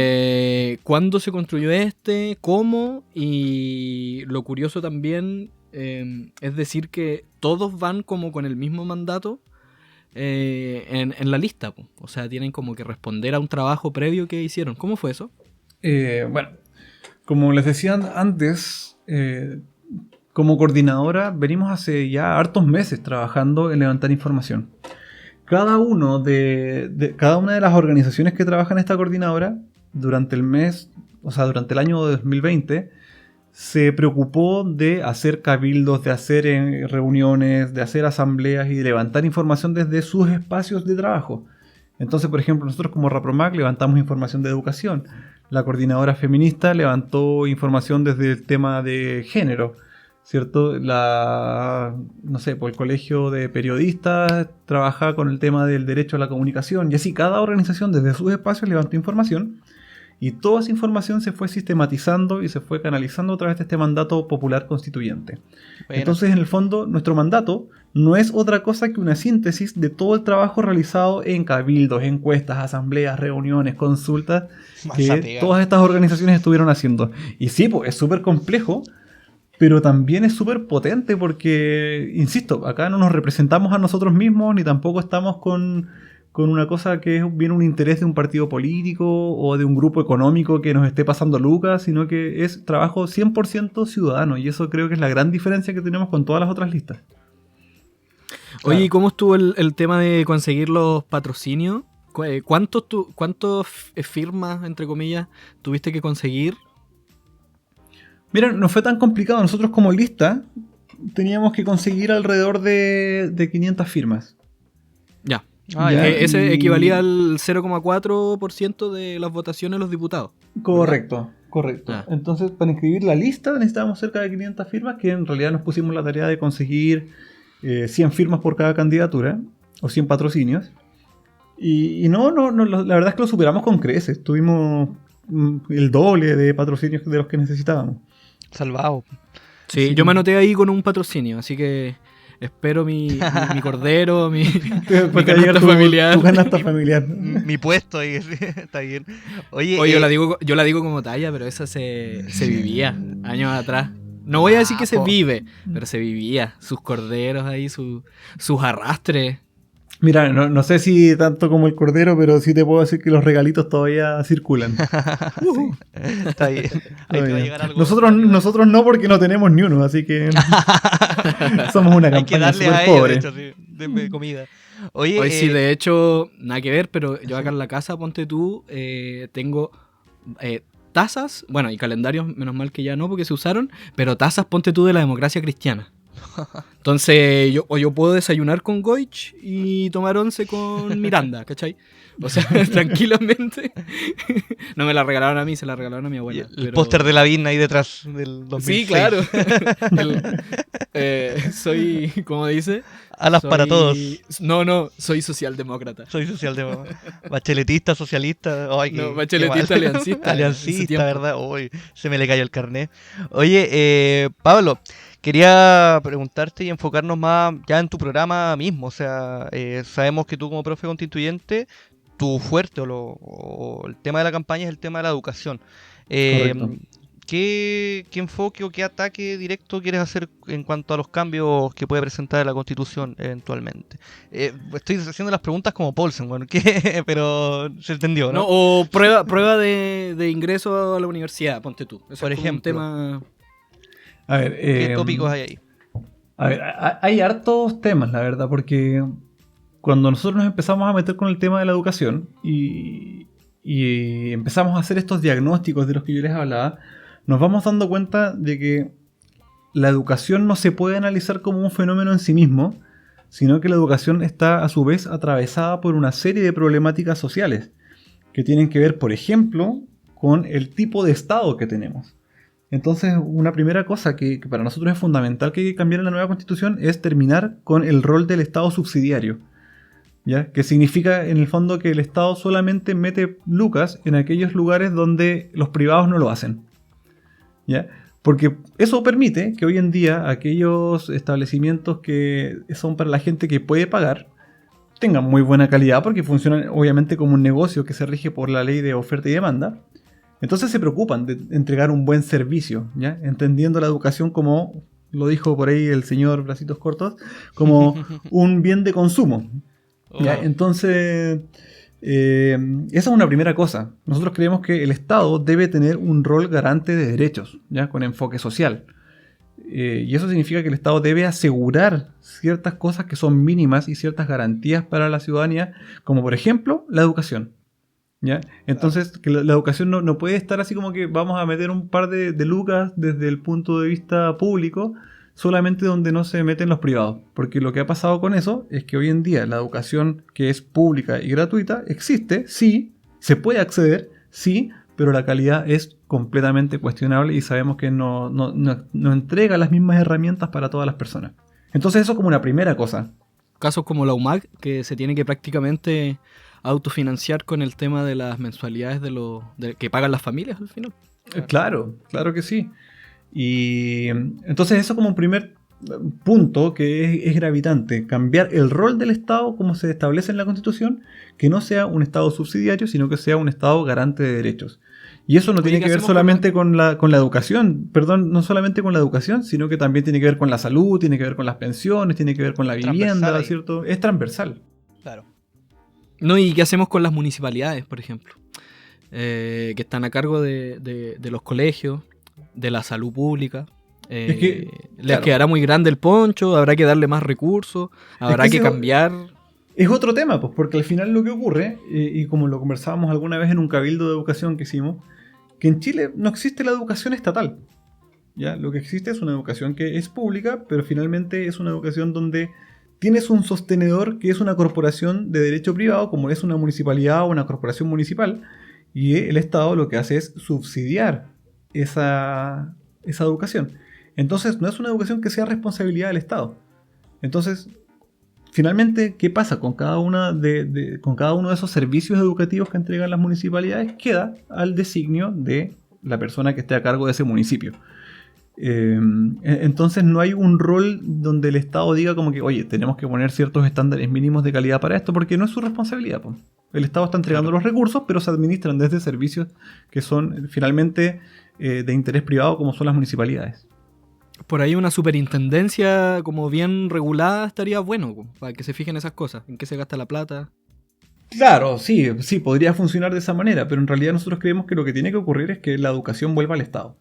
¿Cuándo se construyó este? ¿Cómo? Y lo curioso también es decir que todos van como con el mismo mandato en la lista. O sea, tienen como que responder a un trabajo previo que hicieron. ¿Cómo fue eso? Bueno, como les decía antes, como coordinadora venimos hace ya hartos meses trabajando en levantar información. Cada una de las organizaciones que trabajan en esta coordinadora durante el mes, o sea, durante el año 2020, se preocupó de hacer cabildos, de hacer reuniones, de hacer asambleas y de levantar información desde sus espacios de trabajo. Entonces, por ejemplo, nosotros como Rapromac levantamos información de educación. La coordinadora feminista levantó información desde el tema de género, ¿cierto? No sé, pues el colegio de periodistas trabaja con el tema del derecho a la comunicación. Y así cada organización desde sus espacios levantó información. Y toda esa información se fue sistematizando y se fue canalizando a través de este mandato popular constituyente. Bueno. Entonces, en el fondo, nuestro mandato no es otra cosa que una síntesis de todo el trabajo realizado en cabildos, encuestas, asambleas, reuniones, consultas que todas estas organizaciones estuvieron haciendo. Y sí, pues es súper complejo, pero también es súper potente porque, insisto, acá no nos representamos a nosotros mismos ni tampoco estamos con una cosa que es bien un interés de un partido político o de un grupo económico que nos esté pasando lucas, sino que es trabajo 100% ciudadano, y eso creo que es la gran diferencia que tenemos con todas las otras listas. Oye, ¿y cómo estuvo el tema de conseguir los patrocinios? ¿Cuántos firmas, entre comillas, tuviste que conseguir? Mira, no fue tan complicado. Nosotros como lista teníamos que conseguir alrededor de 500 firmas. Ya. Ese equivalía al 0,4% de las votaciones de los diputados. Correcto. Entonces, para inscribir la lista necesitábamos cerca de 500 firmas, que en realidad nos pusimos la tarea de conseguir 100 firmas por cada candidatura, o 100 patrocinios. Y no, la verdad es que lo superamos con creces. Tuvimos el doble de patrocinios de los que necesitábamos. Salvado. Sí, yo me anoté ahí con un patrocinio, así que espero mi cordero, mi canasta familiar. Tu canasta familiar. Mi puesto ahí, está bien. Oye, yo la digo como talla, pero esa se vivía años atrás. No voy a decir que se vive, pero se vivía. Sus corderos ahí, sus arrastres. Mira, no sé si tanto como el cordero, pero sí te puedo decir que los regalitos todavía circulan. Sí, está bien. Ahí te va a llegar algo. Nosotros no, porque no tenemos ni uno, así que somos una campaña súper pobre. De hecho, sí, de comida. Oye, hoy sí, de hecho, nada que ver, pero yo acá en la casa, ponte tú, tengo tazas, bueno, y calendarios, menos mal que ya no, porque se usaron, pero tazas, ponte tú, de la Democracia Cristiana. Entonces, yo puedo desayunar con Goich y tomar once con Miranda, ¿cachai? O sea, tranquilamente. No me la regalaron a mí, se la regalaron a mi abuela. El póster de Lavín ahí detrás del 2006. Sí, claro. Soy, ¿cómo dice? Alas para todos. No, soy socialdemócrata. Soy socialdemócrata. Bacheletista, socialista. Ay, no, bacheletista, aliancista. Aliancista, ¿verdad? Uy, se me le cayó el carnet. Oye, Pablo, quería preguntarte y enfocarnos más ya en tu programa mismo. O sea, sabemos que tú como profe constituyente, tu fuerte o el tema de la campaña es el tema de la educación. Correcto. ¿Qué enfoque o qué ataque directo quieres hacer en cuanto a los cambios que puede presentar la Constitución eventualmente? Estoy haciendo las preguntas como Paulsen, bueno, pero se entendió, ¿no? O prueba de ingreso a la universidad, ponte tú. Eso por ejemplo. Un tema... A ver, ¿qué tópicos hay ahí? A ver, hay hartos temas, la verdad, porque cuando nosotros nos empezamos a meter con el tema de la educación y empezamos a hacer estos diagnósticos de los que yo les hablaba, nos vamos dando cuenta de que la educación no se puede analizar como un fenómeno en sí mismo, sino que la educación está a su vez atravesada por una serie de problemáticas sociales que tienen que ver, por ejemplo, con el tipo de Estado que tenemos. Entonces, una primera cosa que para nosotros es fundamental que hay que cambiar en la nueva Constitución es terminar con el rol del Estado subsidiario, ¿ya? Que significa, en el fondo, que el Estado solamente mete lucas en aquellos lugares donde los privados no lo hacen, ¿ya? Porque eso permite que hoy en día aquellos establecimientos que son para la gente que puede pagar tengan muy buena calidad, porque funcionan obviamente como un negocio que se rige por la ley de oferta y demanda. Entonces se preocupan de entregar un buen servicio, ¿ya? Entendiendo la educación como, lo dijo por ahí el señor Bracitos Cortos, como un bien de consumo, ¿ya? Entonces, esa es una primera cosa. Nosotros creemos que el Estado debe tener un rol garante de derechos, ¿ya? Con enfoque social. Y eso significa que el Estado debe asegurar ciertas cosas que son mínimas y ciertas garantías para la ciudadanía, como por ejemplo la educación. ¿Ya? Entonces, que la educación no puede estar así como que vamos a meter un par de lucas desde el punto de vista público, solamente donde no se meten los privados. Porque lo que ha pasado con eso es que hoy en día la educación que es pública y gratuita existe, sí, se puede acceder, sí, pero la calidad es completamente cuestionable y sabemos que no entrega las mismas herramientas para todas las personas. Entonces eso como una primera cosa. Casos como la UMAC, que se tiene que prácticamente autofinanciar con el tema de las mensualidades que pagan las familias al final. Claro que sí. Y entonces eso como un primer punto que es gravitante, cambiar el rol del Estado como se establece en la Constitución, que no sea un Estado subsidiario, sino que sea un Estado garante de derechos. Y eso no tiene que ver solamente con la educación, perdón, no solamente con la educación, sino que también tiene que ver con la salud, tiene que ver con las pensiones, tiene que ver con la vivienda, ¿cierto? Es transversal. Claro. No, ¿y qué hacemos con las municipalidades, por ejemplo? Que están a cargo de los colegios, de la salud pública. Les quedará muy grande el poncho, habrá que darle más recursos, habrá que cambiar. Es otro tema, pues, porque al final lo que ocurre, y como lo conversábamos alguna vez en un cabildo de educación que hicimos, que en Chile no existe la educación estatal. ¿Ya? Lo que existe es una educación que es pública, pero finalmente es una educación donde tienes un sostenedor que es una corporación de derecho privado, como es una municipalidad o una corporación municipal, y el Estado lo que hace es subsidiar esa educación. Entonces no es una educación que sea responsabilidad del Estado. Entonces, finalmente, ¿qué pasa con cada uno de esos servicios educativos que entregan las municipalidades? Queda al designio de la persona que esté a cargo de ese municipio. Entonces no hay un rol donde el Estado diga como que, oye, tenemos que poner ciertos estándares mínimos de calidad para esto, porque no es su responsabilidad. Pues. El Estado está entregando los recursos, pero se administran desde servicios que son finalmente de interés privado, como son las municipalidades. Por ahí una superintendencia como bien regulada estaría bueno, para que se fijen esas cosas, en qué se gasta la plata. Claro, sí, podría funcionar de esa manera, pero en realidad nosotros creemos que lo que tiene que ocurrir es que la educación vuelva al Estado.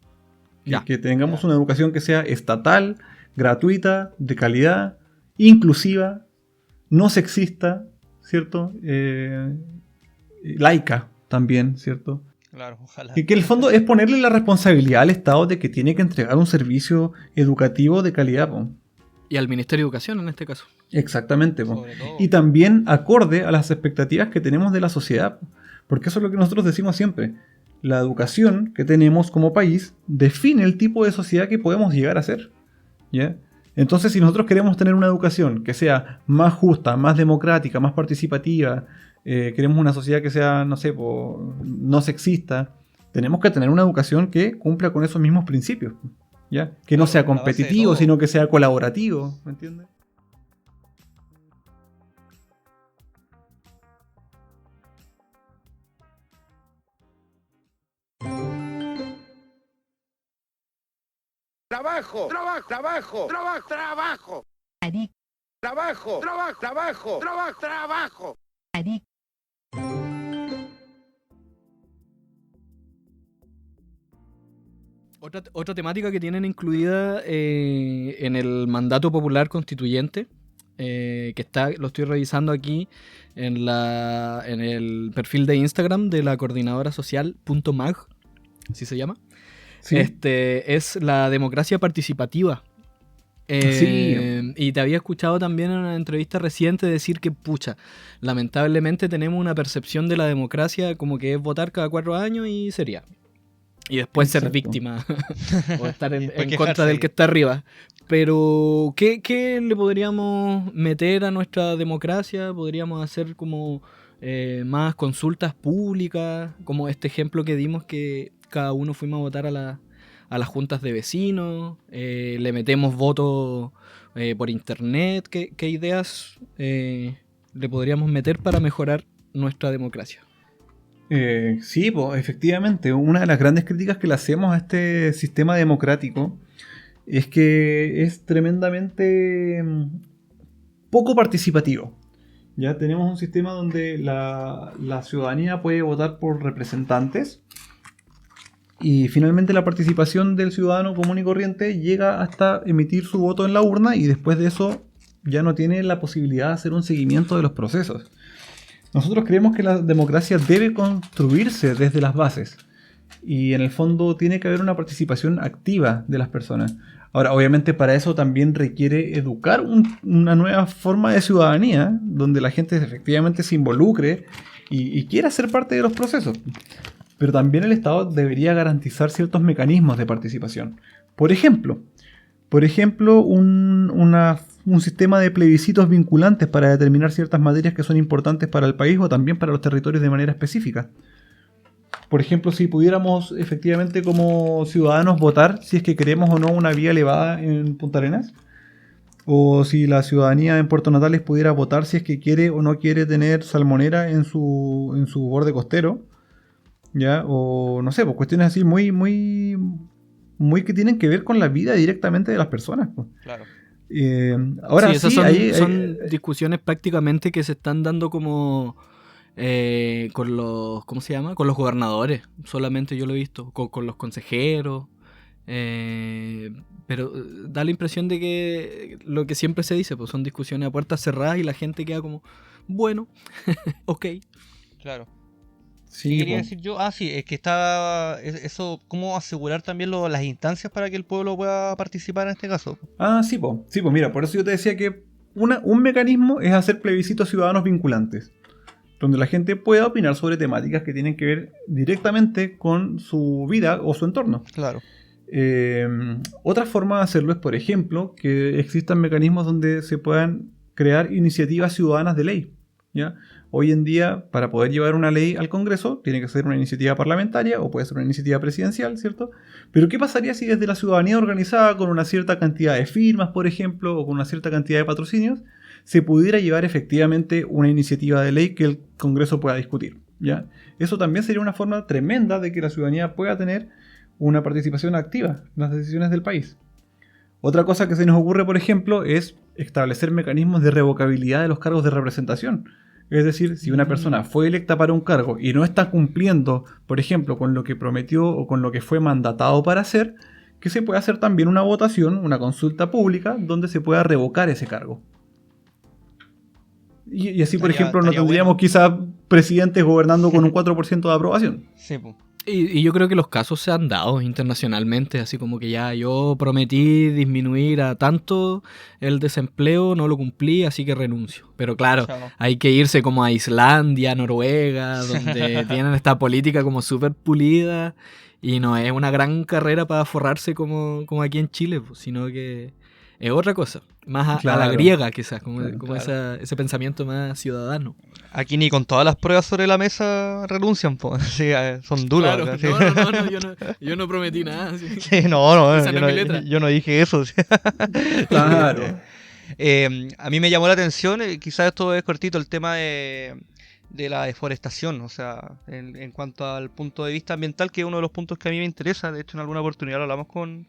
Y que tengamos una educación que sea estatal, gratuita, de calidad, inclusiva, no sexista, ¿cierto? Laica también, ¿cierto? Claro, ojalá. Que el fondo es ponerle la responsabilidad al Estado de que tiene que entregar un servicio educativo de calidad. Po. Y al Ministerio de Educación en este caso. Exactamente. Po. Y también acorde a las expectativas que tenemos de la sociedad. Porque eso es lo que nosotros decimos siempre. La educación que tenemos como país define el tipo de sociedad que podemos llegar a ser. ¿Ya? Entonces, si nosotros queremos tener una educación que sea más justa, más democrática, más participativa, queremos una sociedad que sea, no sé, no sexista, tenemos que tener una educación que cumpla con esos mismos principios. ¿Ya? Que no sea competitivo, sino que sea colaborativo. ¿Me entiendes? Trabajo, trabajo, trabajo, trabajo, trabajo. Ari, Trabajo, trabajo, trabajo, trabajo, trabajo. Ari, Otra temática que tienen incluida en el mandato popular constituyente, que lo estoy revisando aquí en el perfil de Instagram de la coordinadora social .mag, así se llama. Sí. Es la democracia participativa. Sí. Y te había escuchado también en una entrevista reciente decir que, pucha, lamentablemente tenemos una percepción de la democracia como que es votar cada 4 años y sería. Y después ser víctima o estar en contra del que está arriba. Pero, ¿qué le podríamos meter a nuestra democracia? ¿Podríamos hacer como más consultas públicas? Como este ejemplo que dimos que cada uno fuimos a votar a las juntas de vecinos, le metemos votos por internet. ¿Qué ideas le podríamos meter para mejorar nuestra democracia? Sí, efectivamente. Una de las grandes críticas que le hacemos a este sistema democrático es que es tremendamente poco participativo. Ya tenemos un sistema donde la ciudadanía puede votar por representantes Y finalmente la participación del ciudadano común y corriente llega hasta emitir su voto en la urna y después de eso ya no tiene la posibilidad de hacer un seguimiento de los procesos. Nosotros creemos que la democracia debe construirse desde las bases y en el fondo tiene que haber una participación activa de las personas. Ahora, obviamente para eso también requiere educar una nueva forma de ciudadanía donde la gente efectivamente se involucre y quiera ser parte de los procesos. Pero también el Estado debería garantizar ciertos mecanismos de participación. Por ejemplo, un sistema de plebiscitos vinculantes para determinar ciertas materias que son importantes para el país o también para los territorios de manera específica. Por ejemplo, si pudiéramos efectivamente como ciudadanos votar si es que queremos o no una vía elevada en Punta Arenas, o si la ciudadanía en Puerto Natales pudiera votar si es que quiere o no quiere tener salmonera en su borde costero, ¿ya? O no sé, pues cuestiones así muy que tienen que ver con la vida directamente de las personas, pues. Claro. Ahora esas sí, son discusiones prácticamente que se están dando como con los, ¿cómo se llama? Con los gobernadores, solamente yo lo he visto, con los consejeros, pero da la impresión de que lo que siempre se dice, pues son discusiones a puertas cerradas y la gente queda como, bueno, ok. Claro. sí, Quería pues. decir yo, sí, es que está eso, cómo asegurar también las instancias para que el pueblo pueda participar en este caso. Sí, pues, mira, por eso yo te decía que un mecanismo es hacer plebiscitos ciudadanos vinculantes, donde la gente pueda opinar sobre temáticas que tienen que ver directamente con su vida o su entorno. Claro. Otra forma de hacerlo es, por ejemplo, que existan mecanismos donde se puedan crear iniciativas ciudadanas de ley, ¿ya? Hoy en día, para poder llevar una ley al Congreso, tiene que ser una iniciativa parlamentaria o puede ser una iniciativa presidencial, ¿cierto? Pero ¿qué pasaría si desde la ciudadanía organizada, con una cierta cantidad de firmas, por ejemplo, o con una cierta cantidad de patrocinios, se pudiera llevar efectivamente una iniciativa de ley que el Congreso pueda discutir, ¿ya? Eso también sería una forma tremenda de que la ciudadanía pueda tener una participación activa en las decisiones del país. Otra cosa que se nos ocurre, por ejemplo, es establecer mecanismos de revocabilidad de los cargos de representación. Es decir, si una persona fue electa para un cargo y no está cumpliendo, por ejemplo, con lo que prometió o con lo que fue mandatado para hacer, que se pueda hacer también una votación, una consulta pública, donde se pueda revocar ese cargo. Y así, por ejemplo, no tendríamos quizás presidentes gobernando con un 4% de aprobación. Sí, pues. Y yo creo que los casos se han dado internacionalmente, así como que ya yo prometí disminuir a tanto el desempleo, no lo cumplí, así que renuncio. Pero claro, hay que irse como a Islandia, Noruega, donde tienen esta política como súper pulida y no es una gran carrera para forrarse como aquí en Chile, pues, sino que es otra cosa, más a la griega quizás, como ese pensamiento más ciudadano. Aquí ni con todas las pruebas sobre la mesa renuncian, pues. Sí, son duros. Claro, ¿sí? yo no prometí nada. Sí. Sí, yo no dije eso. ¿Sí? Claro. A mí me llamó la atención, quizás esto es cortito, el tema de la deforestación, o sea, en cuanto al punto de vista ambiental, que es uno de los puntos que a mí me interesa. De hecho, en alguna oportunidad lo hablamos con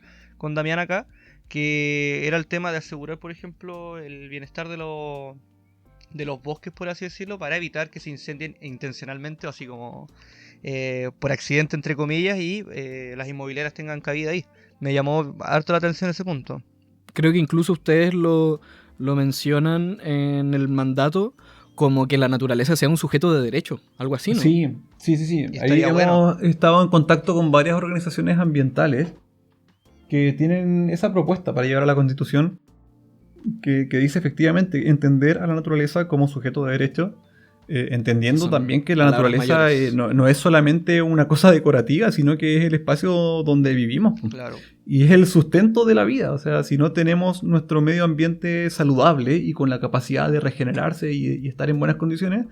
Damián acá, que era el tema de asegurar, por ejemplo, el bienestar de los bosques, por así decirlo, para evitar que se incendien intencionalmente, o así como por accidente, entre comillas, y las inmobiliarias tengan cabida ahí. Me llamó harto la atención ese punto. Creo que incluso ustedes lo mencionan en el mandato como que la naturaleza sea un sujeto de derecho, algo así, ¿no? Sí. Ahí hemos estado en contacto con varias organizaciones ambientales que tienen esa propuesta para llevar a la Constitución, que dice efectivamente entender a la naturaleza como sujeto de derecho, entendiendo también que la naturaleza no es solamente una cosa decorativa, sino que es el espacio donde vivimos. Claro. Y es el sustento de la vida. O sea, si no tenemos nuestro medio ambiente saludable y con la capacidad de regenerarse y estar en buenas condiciones,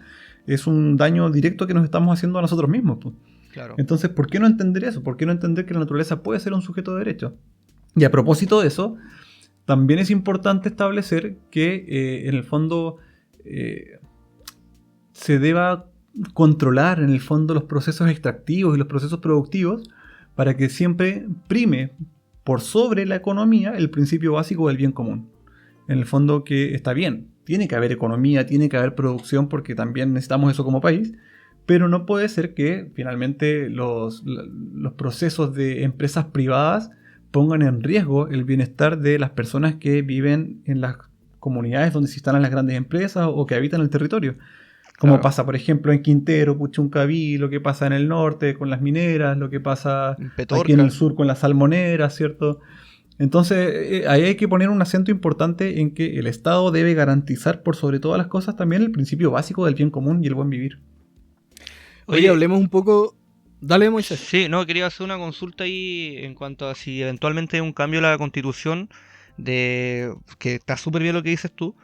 es un daño directo que nos estamos haciendo a nosotros mismos, pues. Claro. Entonces, ¿por qué no entender eso? ¿Por qué no entender que la naturaleza puede ser un sujeto de derecho? Y a propósito de eso, también es importante establecer que en el fondo se deba controlar en el fondo los procesos extractivos y los procesos productivos para que siempre prime por sobre la economía el principio básico del bien común. En el fondo, que está bien, tiene que haber economía, tiene que haber producción porque también necesitamos eso como país, pero no puede ser que finalmente los procesos de empresas privadas pongan en riesgo el bienestar de las personas que viven en las comunidades donde se instalan las grandes empresas o que habitan el territorio. Como Claro. pasa, por ejemplo, en Quintero, Puchuncaví, lo que pasa en el norte con las mineras, lo que pasa En aquí Petorca. en el sur con las salmoneras, ¿cierto? Entonces, ahí hay que poner un acento importante en que el Estado debe garantizar por sobre todas las cosas también el principio básico del bien común y el buen vivir. Oye, hablemos un poco. Dale, Moisés. Sí, no, quería hacer una consulta ahí en cuanto a si eventualmente hay un cambio en la constitución, que está súper bien lo que dices tú,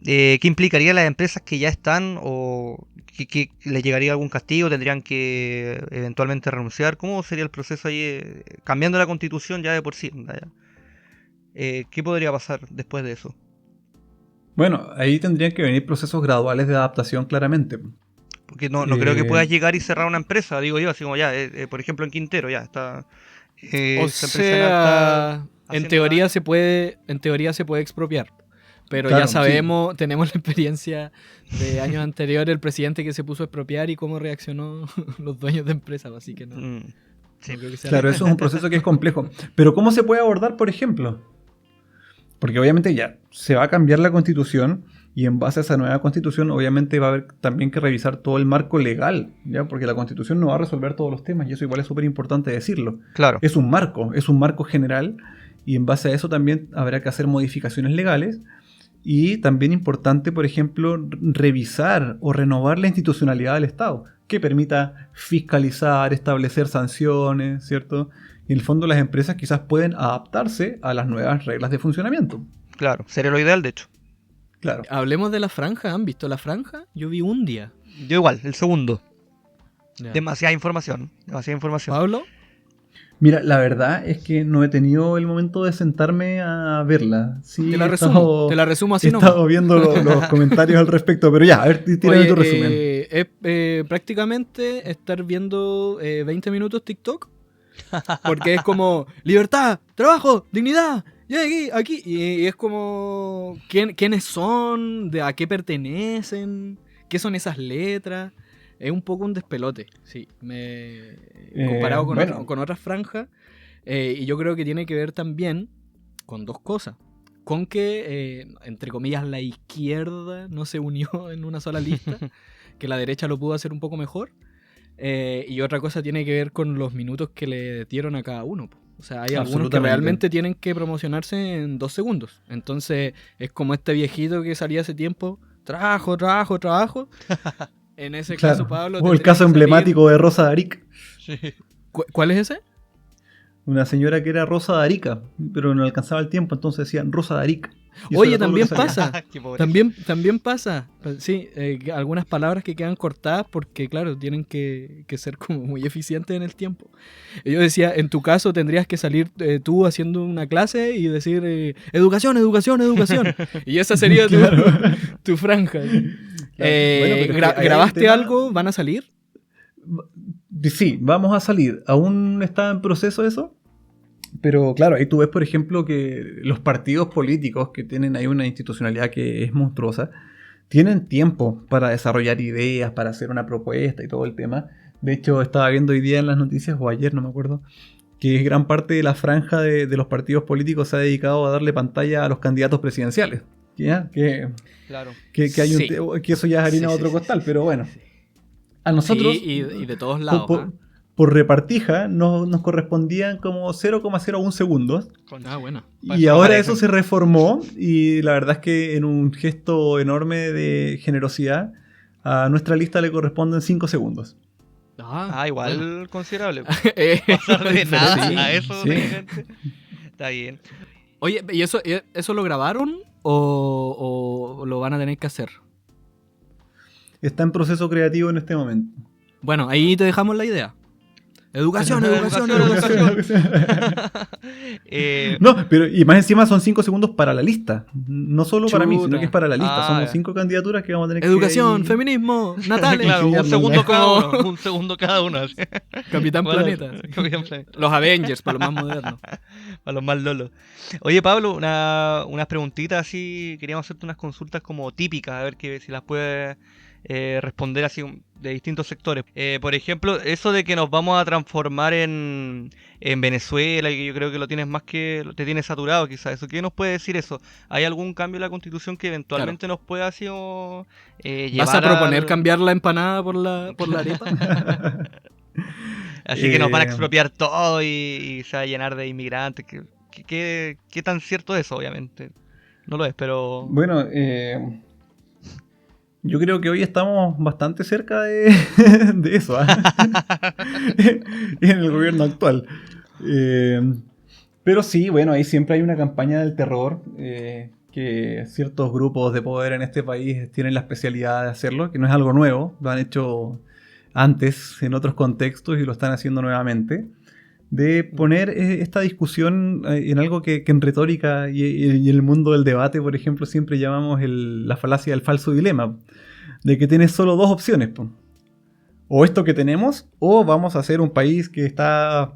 ¿qué implicaría a las empresas que ya están o que les llegaría algún castigo, tendrían que eventualmente renunciar? ¿Cómo sería el proceso ahí, cambiando la constitución ya de por sí? ¿Ya? ¿Qué podría pasar después de eso? Bueno, ahí tendrían que venir procesos graduales de adaptación claramente. Porque no creo que Eh, puedas llegar y cerrar una empresa, digo yo, así como ya, por ejemplo en Quintero ya está. O esta empresa está sea, haciendo en teoría se puede expropiar. Pero Claro, ya sí. sabemos, tenemos la experiencia de años anteriores, el presidente que se puso a expropiar y cómo reaccionó los dueños de empresas, así que no, Sí. no creo que sea Claro, eso es un proceso que es complejo. Pero ¿cómo se puede abordar, por ejemplo? Porque obviamente ya se va a cambiar la constitución y en base a esa nueva constitución obviamente va a haber también que revisar todo el marco legal, ¿ya? Porque la constitución no va a resolver todos los temas y eso igual es súper importante decirlo. Claro. Es un marco general y en base a eso también habrá que hacer modificaciones legales y también importante, por ejemplo, revisar o renovar la institucionalidad del Estado que permita fiscalizar, establecer sanciones, ¿cierto? Y en el fondo las empresas quizás pueden adaptarse a las nuevas reglas de funcionamiento. Claro, sería lo ideal, de hecho. Claro. Hablemos de la franja, ¿han visto la franja? Yo vi un día. Yo igual, el segundo. Ya. Demasiada información. ¿Pablo? Mira, la verdad es que no he tenido el momento de sentarme a verla. Sí, Te la he resumo, te la resumo así he nomás. estado viendo los comentarios al respecto, pero ya, a ver, tírame Oye, tu resumen. es prácticamente estar viendo 20 minutos TikTok. Porque es como libertad, trabajo, dignidad, y aquí. Y es como quiénes son, a qué pertenecen, qué son esas letras. Es un poco un despelote, sí. Comparado con, bueno. con otras franjas. Y yo creo que tiene que ver también con dos cosas. Con que, entre comillas, la izquierda no se unió en una sola lista. Que la derecha lo pudo hacer un poco mejor. Y otra cosa tiene que ver con los minutos que le dieron a cada uno. O sea, hay algunos que Absolutamente. realmente tienen que promocionarse en 2 segundos. Entonces, es como este viejito que salía hace tiempo. Trabajo. En ese Claro. caso, Pablo... O el tendría caso que salir- emblemático de Rosa de Arica. ¿Cuál es ese? Una señora que era Rosa de Arica, pero no alcanzaba el tiempo, entonces decían Rosa de Arica. Y eso Oye, era todo lo también que salía. pasa. Qué pobre. También pasa. Sí, algunas palabras que quedan cortadas porque, claro, tienen que ser como muy eficientes en el tiempo. Y yo decía, en tu caso tendrías que salir tú haciendo una clase y decir educación. Y esa sería Claro. tu franja. Bueno, pero es que ahí el ¿Grabaste tema- algo? ¿Van a salir? Sí, vamos a salir. Aún está en proceso eso. Pero claro, ahí tú ves, por ejemplo, que los partidos políticos que tienen ahí una institucionalidad que es monstruosa, tienen tiempo para desarrollar ideas, para hacer una propuesta y todo el tema. De hecho, estaba viendo hoy día en las noticias, o ayer, no me acuerdo, que gran parte de la franja de los partidos políticos se ha dedicado a darle pantalla a los candidatos presidenciales. ¿Ya? Claro. Que hay Sí. que eso ya es harina de Sí, otro sí, costal, sí, pero sí, bueno. sí. A nosotros, Sí, y de todos lados. por repartija, nos correspondían como 0,01 segundos. Bueno. Y ahora eso se reformó y la verdad es que en un gesto enorme de generosidad a nuestra lista le corresponden 5 segundos. Igual bueno. considerable. Eh, Pasar de pero nada sí, a eso sí. de gente. Está bien. Oye, ¿y eso lo grabaron o lo van a tener que hacer? Está en proceso creativo en este momento. Bueno, ahí te dejamos la idea. Educación. No, pero y más encima son 5 segundos para la lista. No solo para mí, sino Chuta. que es para la lista. Ah, Somos ya. 5 candidaturas que vamos a tener Educación, que... feminismo, Natales, Claro, un Guillermo, segundo ya. cada uno. Un segundo cada uno. así. Capitán Bueno, Planeta. Capitán Planeta. Los Avengers, para los más modernos. Para los más lolos. Oye, Pablo, unas preguntitas así. Queríamos hacerte unas consultas como típicas, a ver si las puedes responder así de distintos sectores. Por ejemplo, eso de que nos vamos a transformar en Venezuela, y que yo creo que lo tienes más que te tienes saturado quizás. ¿Eso qué nos puede decir eso? ¿Hay algún cambio en la Constitución que eventualmente nos pueda así llevar ¿Vas a proponer al... cambiar la empanada por la arepa? Así que nos van a expropiar todo y se va a llenar de inmigrantes? ¿Qué tan cierto es eso? Obviamente no lo es, pero... Bueno, yo creo que hoy estamos bastante cerca de eso, en el gobierno actual. Pero sí, bueno, ahí siempre hay una campaña del terror, que ciertos grupos de poder en este país tienen la especialidad de hacerlo, que no es algo nuevo, lo han hecho antes en otros contextos y lo están haciendo nuevamente, de poner esta discusión en algo que en retórica y en el mundo del debate, por ejemplo, siempre llamamos la falacia del falso dilema, de que tienes solo dos opciones, po. O esto que tenemos, o vamos a ser un país que está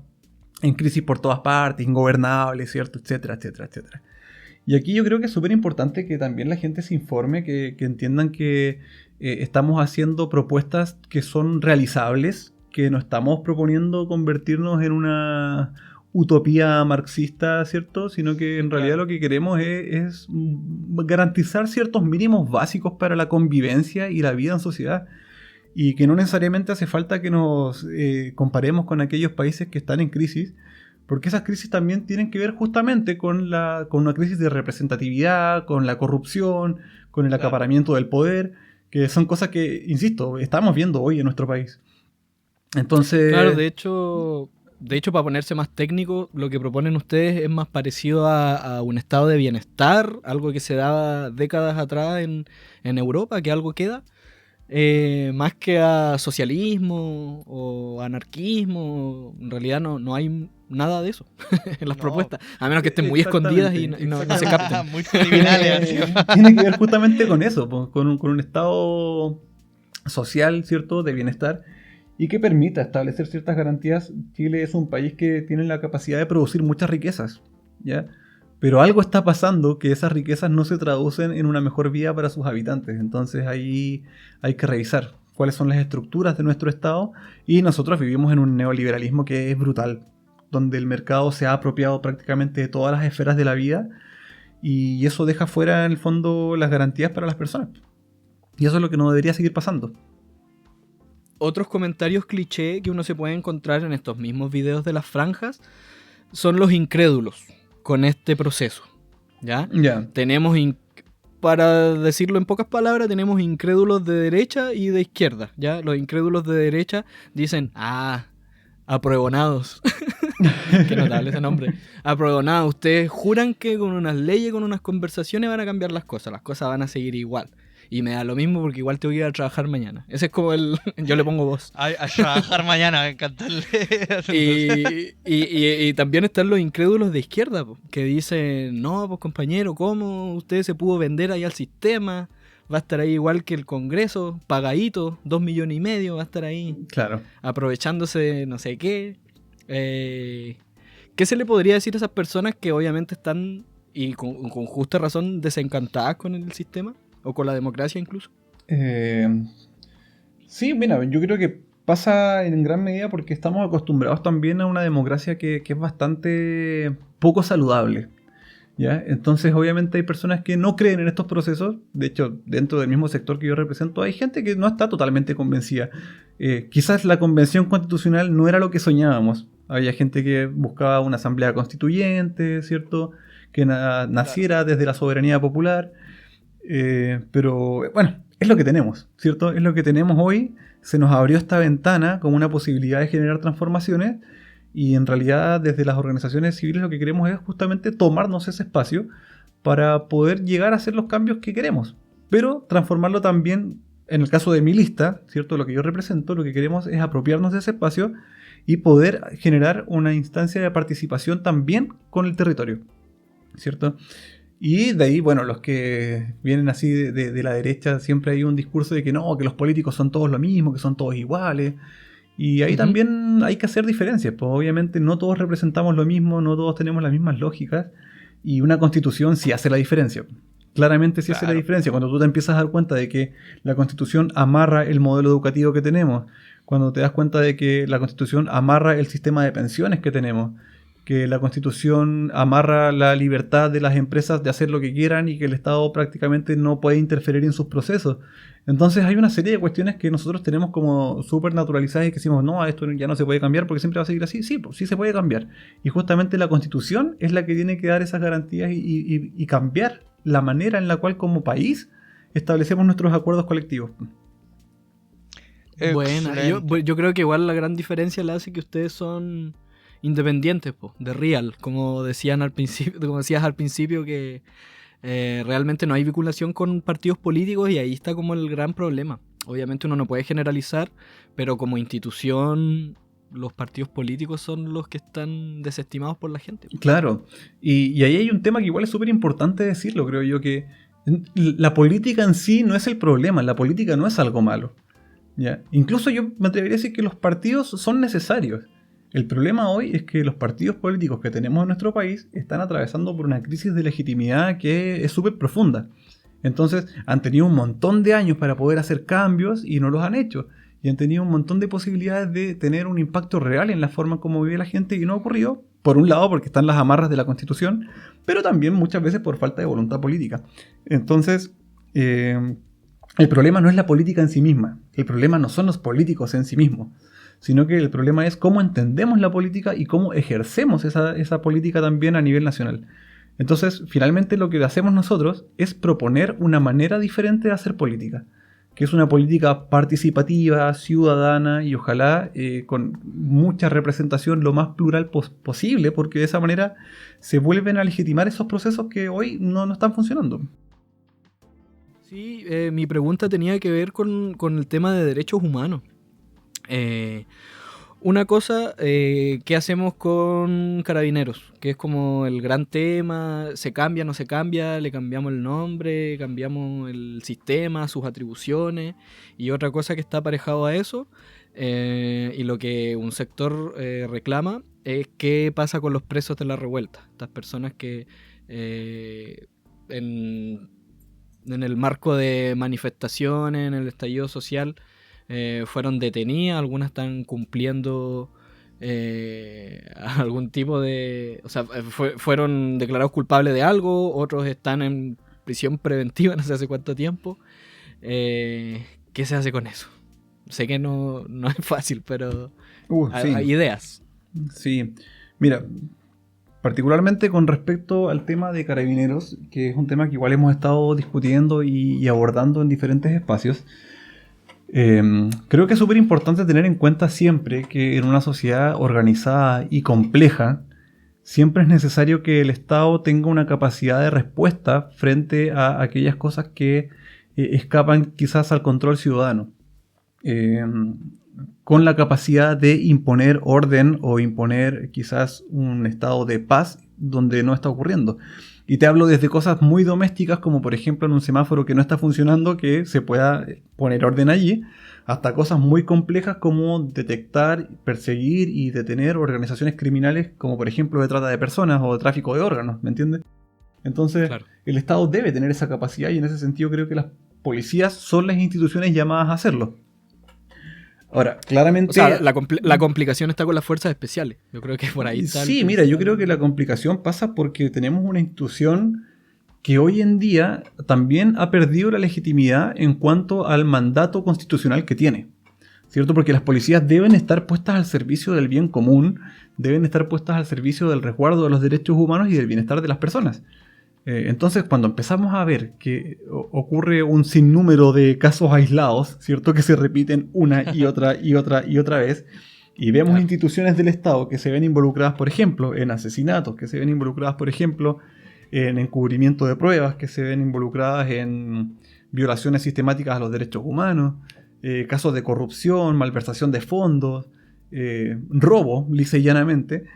en crisis por todas partes, ingobernable, ¿cierto? Etcétera, etcétera, etcétera. Y aquí yo creo que es súper importante que también la gente se informe, que entiendan que estamos haciendo propuestas que son realizables, que no estamos proponiendo convertirnos en una utopía marxista, ¿cierto? Sino que en realidad lo que queremos es garantizar ciertos mínimos básicos para la convivencia y la vida en sociedad. Y que no necesariamente hace falta que nos comparemos con aquellos países que están en crisis, porque esas crisis también tienen que ver justamente con una crisis de representatividad, con la corrupción, con el acaparamiento del poder, que son cosas que, insisto, estamos viendo hoy en nuestro país. Entonces... Claro, de hecho, para ponerse más técnico, lo que proponen ustedes es más parecido a un estado de bienestar, algo que se daba décadas atrás en Europa, que algo queda, más que a socialismo o anarquismo. En realidad no hay nada de eso en las propuestas, a menos que estén muy escondidas y no se capten. Muy subliminales. Tiene que ver justamente con eso, con un estado social, ¿cierto?, de bienestar, y que permita establecer ciertas garantías. Chile es un país que tiene la capacidad de producir muchas riquezas, ¿ya? Pero algo está pasando que esas riquezas no se traducen en una mejor vida para sus habitantes. Entonces ahí hay que revisar cuáles son las estructuras de nuestro Estado, y nosotros vivimos en un neoliberalismo que es brutal, donde el mercado se ha apropiado prácticamente de todas las esferas de la vida, y eso deja fuera en el fondo las garantías para las personas. Y eso es lo que no debería seguir pasando. Otros comentarios cliché que uno se puede encontrar en estos mismos videos de las franjas son los incrédulos con este proceso, ¿ya? Ya. Tenemos, para decirlo en pocas palabras, tenemos incrédulos de derecha y de izquierda, ¿ya? Los incrédulos de derecha dicen, apruebonados. Qué notable ese nombre. Apruebonados. Ustedes juran que con unas leyes, con unas conversaciones van a cambiar las cosas van a seguir igual. Y me da lo mismo porque igual tengo que ir a trabajar mañana. Ese es como yo le pongo voz. A trabajar mañana, me encanta. Y también están los incrédulos de izquierda, que dicen, no, pues compañero, ¿cómo usted se pudo vender ahí al sistema? Va a estar ahí igual que el Congreso, pagadito, 2,5 millones, va a estar ahí. Claro. Aprovechándose de no sé qué. ¿Qué se le podría decir a esas personas que obviamente están, y con justa razón, desencantadas con el sistema? ¿O con la democracia incluso? Sí, mira, yo creo que pasa en gran medida porque estamos acostumbrados también a una democracia que es bastante poco saludable, ¿ya? Entonces obviamente hay personas que no creen en estos procesos. De hecho, dentro del mismo sector que yo represento hay gente que no está totalmente convencida. Quizás la convención constitucional no era lo que soñábamos. Había gente que buscaba una asamblea constituyente, ¿cierto?, que naciera desde la soberanía popular. Pero bueno, es lo que tenemos, ¿cierto? Es lo que tenemos hoy. Se nos abrió esta ventana como una posibilidad de generar transformaciones, y en realidad desde las organizaciones civiles lo que queremos es justamente tomarnos ese espacio para poder llegar a hacer los cambios que queremos, pero transformarlo también. En el caso de mi lista, ¿cierto?, lo que yo represento, lo que queremos es apropiarnos de ese espacio y poder generar una instancia de participación también con el territorio, ¿cierto? Y de ahí, bueno, los que vienen así de la derecha, siempre hay un discurso de que no, que los políticos son todos lo mismo, que son todos iguales. Y ahí también hay que hacer diferencias, pues obviamente no todos representamos lo mismo, no todos tenemos las mismas lógicas, y una constitución sí hace la diferencia. Claramente sí hace la Claro. diferencia. Cuando tú te empiezas a dar cuenta de que la Constitución amarra el modelo educativo que tenemos, cuando te das cuenta de que la Constitución amarra el sistema de pensiones que tenemos, que la Constitución amarra la libertad de las empresas de hacer lo que quieran y que el Estado prácticamente no puede interferir en sus procesos. Entonces hay una serie de cuestiones que nosotros tenemos como súper naturalizadas y que decimos, no, esto ya no se puede cambiar porque siempre va a seguir así. Sí, pues sí se puede cambiar. Y justamente la Constitución es la que tiene que dar esas garantías y cambiar la manera en la cual como país establecemos nuestros acuerdos colectivos. Buena. Excelente. Yo creo que igual la gran diferencia la hace que ustedes son independientes, po, de real, como decían al principio, como decías al principio que realmente no hay vinculación con partidos políticos y ahí está como el gran problema. Obviamente uno no puede generalizar, pero como institución los partidos políticos son los que están desestimados por la gente. Claro, y ahí hay un tema que igual es súper importante decirlo, creo yo, que la política en sí no es el problema, la política no es algo malo. ¿Ya? Incluso yo me atrevería a decir que los partidos son necesarios. El problema hoy es que los partidos políticos que tenemos en nuestro país están atravesando por una crisis de legitimidad que es súper profunda. Entonces han tenido un montón de años para poder hacer cambios y no los han hecho. Y han tenido un montón de posibilidades de tener un impacto real en la forma como vive la gente y no ha ocurrido. Por un lado porque están las amarras de la Constitución, pero también muchas veces por falta de voluntad política. Entonces, el problema no es la política en sí misma. El problema no son los políticos en sí mismos. Sino que el problema es cómo entendemos la política y cómo ejercemos esa política también a nivel nacional. Entonces, finalmente lo que hacemos nosotros es proponer una manera diferente de hacer política, que es una política participativa, ciudadana y ojalá con mucha representación lo más plural posible, porque de esa manera se vuelven a legitimar esos procesos que hoy no están funcionando. Sí, mi pregunta tenía que ver con el tema de derechos humanos. Una cosa, ¿qué hacemos con Carabineros? Que es como el gran tema, ¿se cambia, no se cambia? ¿Le cambiamos el nombre? ¿Cambiamos el sistema, sus atribuciones? Y otra cosa que está aparejado a eso, y lo que un sector reclama, es qué pasa con los presos de la revuelta. Estas personas que en el marco de manifestaciones, en el estallido social, fueron detenidas, algunas están cumpliendo algún tipo de... O sea, fueron declarados culpables de algo, otros están en prisión preventiva no sé hace cuánto tiempo. ¿Qué se hace con eso? Sé que no es fácil, pero Sí. hay ideas. Sí, mira, particularmente con respecto al tema de Carabineros, que es un tema que igual hemos estado discutiendo y abordando en diferentes espacios, creo que es súper importante tener en cuenta siempre que en una sociedad organizada y compleja, siempre es necesario que el Estado tenga una capacidad de respuesta frente a aquellas cosas que escapan quizás al control ciudadano. Con la capacidad de imponer orden o imponer quizás un estado de paz donde no está ocurriendo. Y te hablo desde cosas muy domésticas como por ejemplo en un semáforo que no está funcionando que se pueda poner orden allí, hasta cosas muy complejas como detectar, perseguir y detener organizaciones criminales como por ejemplo de trata de personas o de tráfico de órganos, ¿me entiendes? Entonces Claro. el Estado debe tener esa capacidad y en ese sentido creo que las policías son las instituciones llamadas a hacerlo. Ahora, claramente... O sea, la complicación está con las fuerzas especiales. Yo creo que por ahí está. Sí, mira, yo creo que la complicación pasa porque tenemos una institución que hoy en día también ha perdido la legitimidad en cuanto al mandato constitucional que tiene, ¿cierto? Porque las policías deben estar puestas al servicio del bien común, deben estar puestas al servicio del resguardo de los derechos humanos y del bienestar de las personas. Entonces, cuando empezamos a ver que ocurre un sinnúmero de casos aislados, ¿cierto? Que se repiten una y otra y otra y otra vez, y vemos Claro. instituciones del Estado que se ven involucradas, por ejemplo, en asesinatos, que se ven involucradas, por ejemplo, en encubrimiento de pruebas, que se ven involucradas en violaciones sistemáticas a los derechos humanos, casos de corrupción, malversación de fondos, robo, lisa y llanamente.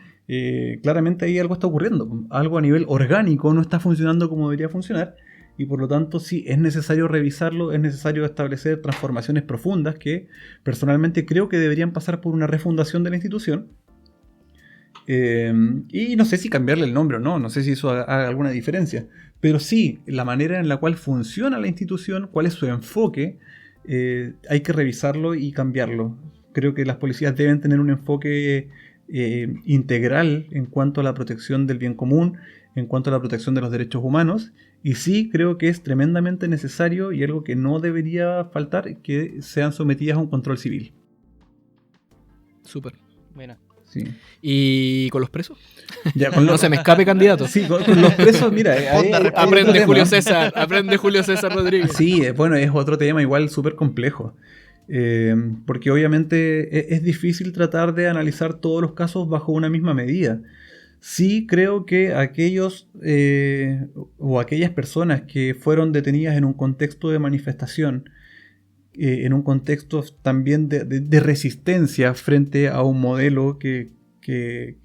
Claramente ahí algo está ocurriendo, algo a nivel orgánico no está funcionando como debería funcionar y por lo tanto sí es necesario revisarlo, es necesario establecer transformaciones profundas que personalmente creo que deberían pasar por una refundación de la institución Y no sé si cambiarle el nombre o no, no sé si eso haga alguna diferencia, pero sí, la manera en la cual funciona la institución, cuál es su enfoque, hay que revisarlo y cambiarlo. Creo que las policías deben tener un enfoque integral en cuanto a la protección del bien común, en cuanto a la protección de los derechos humanos, y sí creo que es tremendamente necesario y algo que no debería faltar, que sean sometidas a un control civil. Súper. Mira. Sí. ¿Y con los presos? Ya, con No se me escape, candidato. Sí, con los presos, mira, Aprende Julio César Rodríguez. Sí, bueno, es otro tema igual súper complejo. Porque obviamente es difícil tratar de analizar todos los casos bajo una misma medida. Sí creo que aquellos o aquellas personas que fueron detenidas en un contexto de manifestación, en un contexto también de resistencia frente a un modelo que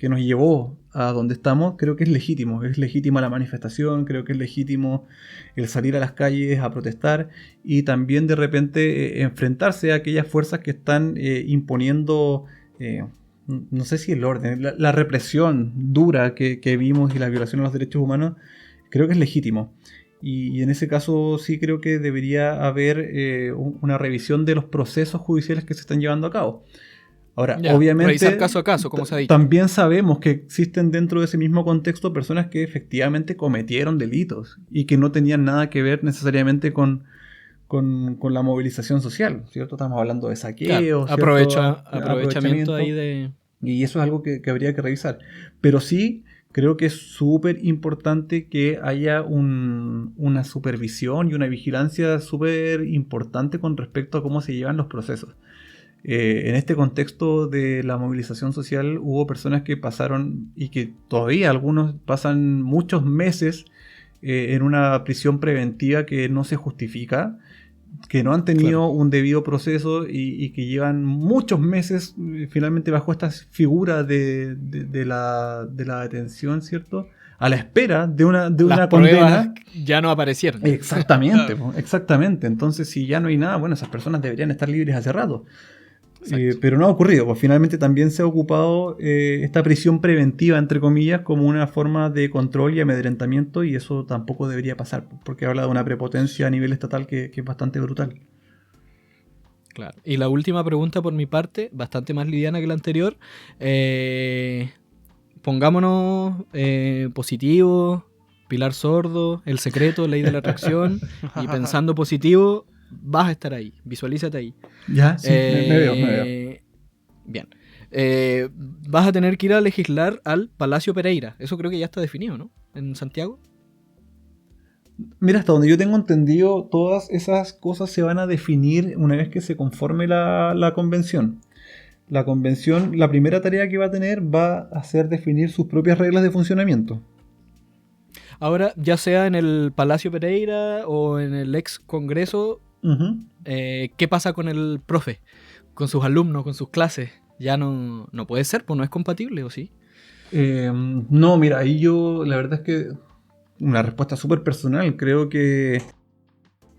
nos llevó a donde estamos, creo que es legítimo. Es legítima la manifestación, creo que es legítimo el salir a las calles a protestar y también de repente enfrentarse a aquellas fuerzas que están imponiendo, no sé si el orden, la represión dura que vimos y la violación a los derechos humanos, creo que es legítimo. Y en ese caso sí creo que debería haber una revisión de los procesos judiciales que se están llevando a cabo. Ahora, Ya, obviamente, revisar caso a caso, como se ha dicho. también sabemos que existen dentro de ese mismo contexto personas que efectivamente cometieron delitos y que no tenían nada que ver necesariamente con la movilización social, ¿cierto? Estamos hablando de saqueos, Claro, ¿cierto? aprovechamiento ahí de... Y eso es algo que habría que revisar. Pero sí creo que es súper importante que haya una supervisión y una vigilancia súper importante con respecto a cómo se llevan los procesos. En este contexto de la movilización social hubo personas que pasaron y que todavía algunos pasan muchos meses en una prisión preventiva que no se justifica, que no han tenido un debido proceso y que llevan muchos meses finalmente bajo esta figura de la detención, ¿cierto? A la espera de una Las condena. ya no aparecieron. Exactamente, exactamente. Entonces, si ya no hay nada, bueno, esas personas deberían estar libres hace rato. Pero no ha ocurrido, pues finalmente también se ha ocupado esta prisión preventiva, entre comillas, como una forma de control y amedrentamiento, y eso tampoco debería pasar, porque habla de una prepotencia a nivel estatal que es bastante brutal. Claro. Y la última pregunta por mi parte, bastante más liviana que la anterior. Pongámonos positivo, Pilar Sordo, El Secreto, Ley de la Atracción, y pensando positivo, vas a estar ahí, visualízate ahí. Ya, sí, me veo. Bien. Vas a tener que ir a legislar al Palacio Pereira. Eso creo que ya está definido, ¿no? En Santiago. Mira, hasta donde yo tengo entendido, todas esas cosas se van a definir una vez que se conforme la convención. La convención, la primera tarea que va a tener va a ser definir sus propias reglas de funcionamiento. Ahora, ya sea en el Palacio Pereira o en el ex Congreso, ¿qué pasa con el profe? Con sus alumnos, con sus clases. Ya no puede ser, pues no es compatible, ¿o sí? No, mira, ahí yo, la verdad es que una respuesta súper personal. Creo que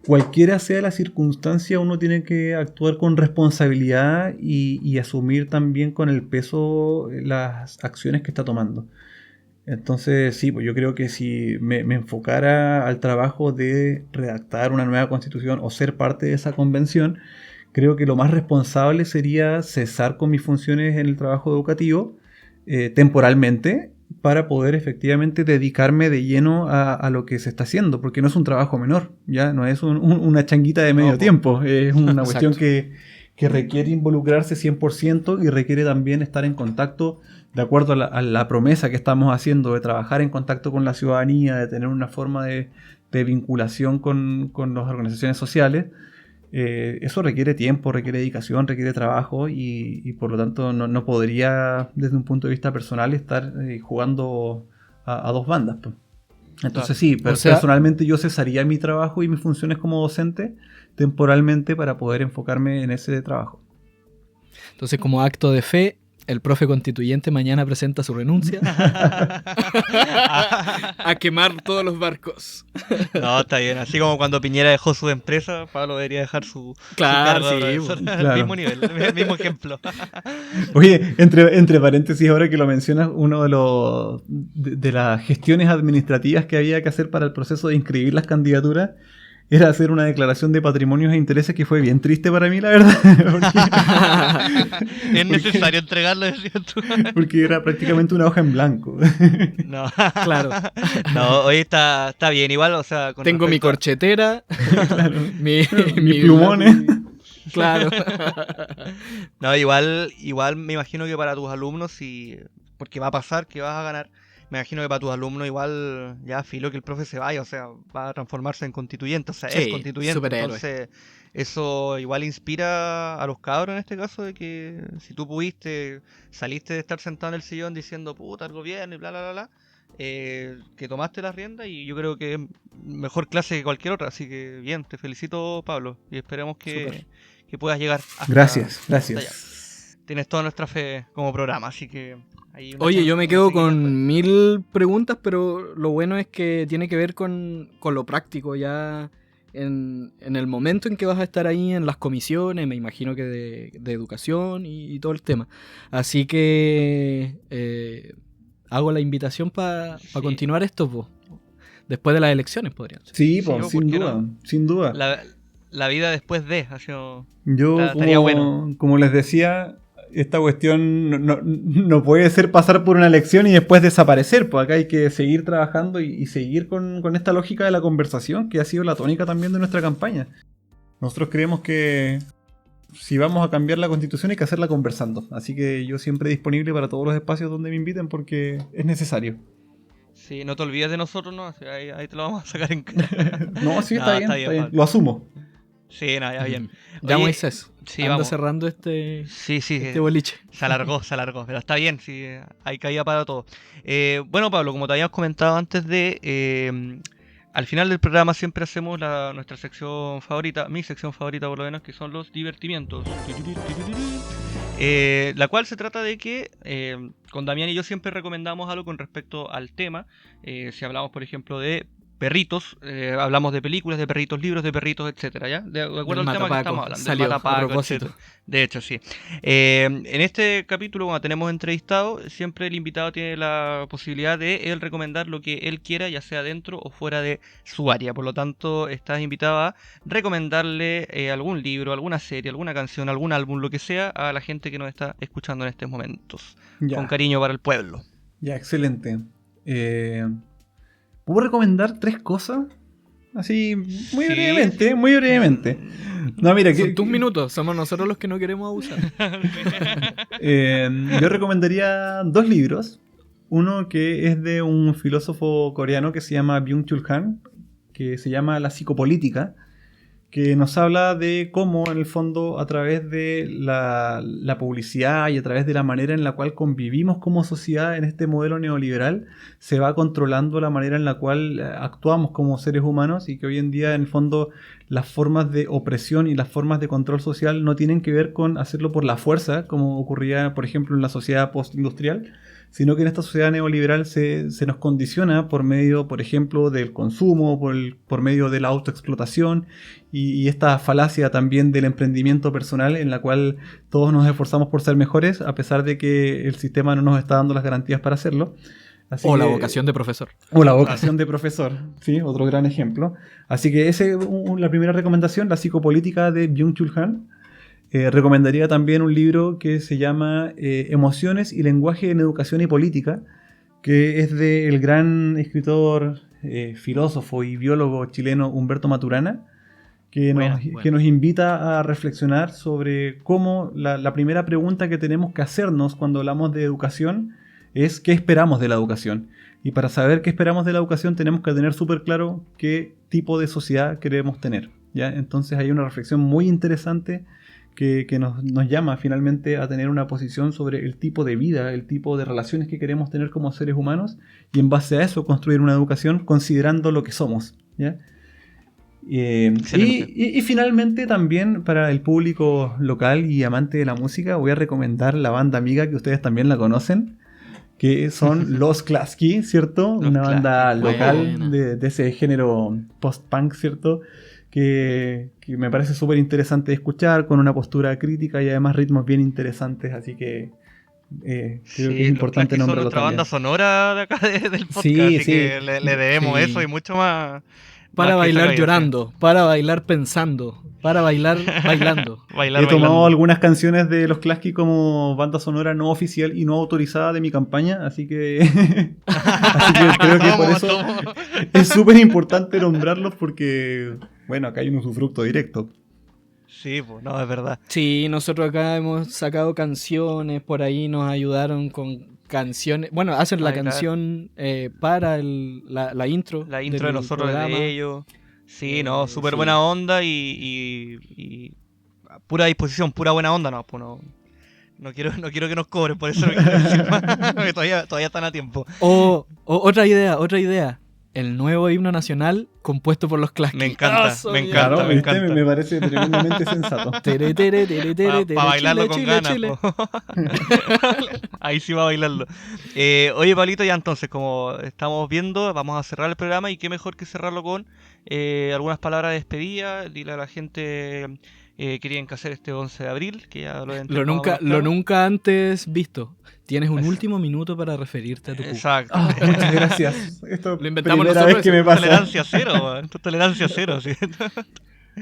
cualquiera sea la circunstancia, uno tiene que actuar con responsabilidad y asumir también con el peso las acciones que está tomando. Entonces, sí, pues yo creo que si me enfocara al trabajo de redactar una nueva constitución o ser parte de esa convención, creo que lo más responsable sería cesar con mis funciones en el trabajo educativo temporalmente para poder efectivamente dedicarme de lleno a lo que se está haciendo, porque no es un trabajo menor, ya no es una changuita de medio tiempo, es una cuestión que requiere involucrarse 100% y requiere también estar en contacto de acuerdo a la promesa que estamos haciendo de trabajar en contacto con la ciudadanía, de tener una forma de vinculación con las organizaciones sociales. Eso requiere tiempo, requiere dedicación, requiere trabajo y por lo tanto no podría desde un punto de vista personal estar jugando a dos bandas, pues. Entonces sí, pero personalmente yo cesaría mi trabajo y mis funciones como docente temporalmente para poder enfocarme en ese trabajo. Entonces, como acto de fe, El profe constituyente mañana presenta su renuncia a quemar todos los barcos. No, está bien. Así como cuando Piñera dejó su empresa, Pablo debería dejar su Claro, cargo de sí, profesor. claro. El mismo nivel, el mismo ejemplo. Oye, entre paréntesis, ahora que lo mencionas, uno de las gestiones administrativas que había que hacer para el proceso de inscribir las candidaturas era hacer una declaración de patrimonios e intereses que fue bien triste para mí, la verdad. Es necesario entregarlo, decías tú. Porque era prácticamente una hoja en blanco. No, Claro. no, hoy está bien. Igual, o sea, con Tengo mi respecto a- corchetera, mi, Mis plumones. Claro. No, igual me imagino que para tus alumnos, porque va a pasar que vas a ganar, me imagino que para tus alumnos igual ya filo que el profe se vaya, o sea, va a transformarse en constituyente, o sea, es Sí, constituyente, superhéroe. entonces eso igual inspira a los cabros en este caso de que si tú saliste de estar sentado en el sillón diciendo puta el gobierno y bla bla bla bla, que tomaste las riendas y yo creo que es mejor clase que cualquier otra, así que bien, te felicito Pablo y esperemos Súper. que puedas llegar hasta Gracias, hasta allá. gracias. Tienes toda nuestra fe como programa, así que... ahí una Oye, chance yo me de quedo seguir después. con 1000 preguntas, pero lo bueno es que tiene que ver con lo práctico ya en el momento en que vas a estar ahí en las comisiones, me imagino que de educación y todo el tema. Así que hago la invitación para Sí. continuar esto, po. Después de las elecciones podrían ser. Sí, Sí, pues, ¿por sin qué duda, no? sin duda. La vida después de, así como... Yo, estaría bueno. como les decía, esta cuestión no puede ser pasar por una elección y después desaparecer. Pues acá hay que seguir trabajando y seguir con esta lógica de la conversación, que ha sido la tónica también de nuestra campaña. Nosotros creemos que si vamos a cambiar la constitución hay que hacerla conversando. Así que yo siempre disponible para todos los espacios donde me inviten porque es necesario. Sí, no te olvides de nosotros, ¿no? O sea, ahí te lo vamos a sacar en cara. No, sí, No, está bien, está bien, está bien. Pablo. Lo asumo. Sí, no, ya bien. Ya, Oye, Moisés, sí, anda vamos. cerrando este Sí, boliche. se alargó, pero está bien, sí, hay caída para todo. Bueno, Pablo, como te habíamos comentado antes al final del programa siempre hacemos nuestra sección favorita, mi sección favorita por lo menos, que son los divertimientos. La cual se trata de que con Damián y yo siempre recomendamos algo con respecto al tema. Si hablamos, por ejemplo, de perritos, hablamos de películas, de perritos, libros de perritos, etcétera, ¿ya? De acuerdo Del al tema que Matapaco, estamos hablando, salió, del a Matapaco, propósito. etcétera. De hecho, sí. En este capítulo, cuando tenemos entrevistado, siempre el invitado tiene la posibilidad de él recomendar lo que él quiera, ya sea dentro o fuera de su área. Por lo tanto, estás invitado a recomendarle algún libro, alguna serie, alguna canción, algún álbum, lo que sea, a la gente que nos está escuchando en estos momentos. Ya. Con cariño para el pueblo. Ya, excelente. ¿Puedo recomendar 3 cosas? Así, muy Sí. brevemente, muy brevemente. No, mira, Son tus minutos, somos nosotros los que no queremos abusar. yo recomendaría 2 libros. Uno que es de un filósofo coreano que se llama Byung-Chul Han, que se llama La psicopolítica, que nos habla de cómo en el fondo a través de la publicidad y a través de la manera en la cual convivimos como sociedad en este modelo neoliberal se va controlando la manera en la cual actuamos como seres humanos y que hoy en día en el fondo las formas de opresión y las formas de control social no tienen que ver con hacerlo por la fuerza como ocurría por ejemplo en la sociedad postindustrial, sino que en esta sociedad neoliberal se nos condiciona por medio, por ejemplo, del consumo, por medio de la autoexplotación y esta falacia también del emprendimiento personal en la cual todos nos esforzamos por ser mejores a pesar de que el sistema no nos está dando las garantías para hacerlo. Así O la que- vocación de profesor. o la vocación de profesor, sí, otro gran ejemplo. Así que esa es la primera recomendación, la psicopolítica de Byung-Chul Han. Recomendaría también un libro que se llama Emociones y lenguaje en educación y política, que es del gran escritor, filósofo y biólogo chileno Humberto Maturana, que nos invita a reflexionar sobre cómo la primera pregunta que tenemos que hacernos cuando hablamos de educación es ¿qué esperamos de la educación? Y para saber qué esperamos de la educación tenemos que tener súper claro qué tipo de sociedad queremos tener, ¿ya? Entonces hay una reflexión muy interesante que nos llama finalmente a tener una posición sobre el tipo de vida, el tipo de relaciones que queremos tener como seres humanos y en base a eso construir una educación considerando lo que somos, ¿ya? Excelente. Y finalmente también para el público local y amante de la música voy a recomendar la banda amiga que ustedes también la conocen, que son Los Klasky, ¿cierto? Los Una banda Klasky, local buena. de ese género post-punk, ¿cierto? Que me parece súper interesante de escuchar, con una postura crítica y además ritmos bien interesantes, así que creo Sí, que es importante los Clash son nombrarlo nuestra también. banda sonora de acá del podcast, Sí, así sí. que le debemos Sí. eso y mucho más. Para más que esa bailar caída, llorando, para bailar pensando, para bailar bailando. sí. Bailar He tomado bailando. algunas canciones de Los Klasky como banda sonora no oficial y no autorizada de mi campaña, así que, así que creo que por Tomo, eso tomo. es súper importante nombrarlos porque, bueno, acá hay un usufructo directo. Sí, pues, no, es verdad. Sí, nosotros acá hemos sacado canciones, por ahí nos ayudaron con canciones. Bueno, hacen la Ay, claro. canción para la intro. La intro de del nosotros es programa. de ellos. Sí, no, súper Sí. buena onda y pura disposición, pura buena onda, no, pues no quiero que nos cobren, por eso no quiero decir más, porque todavía están a tiempo. O otra idea. El nuevo himno nacional compuesto por los Klasky. Me encanta, ¡Ah, me bien! encanta, Claro, me ¿viste? encanta. Me parece tremendamente sensato. Tere, tere, tere, tere, Para tere, bailarlo Chile, con Chile, ganas, Chile. po. Ahí sí va a bailarlo. Oye, Pablito, ya entonces, como estamos viendo, vamos a cerrar el programa y qué mejor que cerrarlo con algunas palabras de despedida. Dile a la gente qué tienen que hacer este 11 de abril, que ya lo deben tener más o menos Lo claro. nunca antes visto. Tienes un Exacto. último minuto para referirte a tu público. Exacto. Ah, muchas gracias. Esto Lo inventamos primera nosotros, vez que me pasa. Tolerancia cero, weón. Tolerancia cero, sí.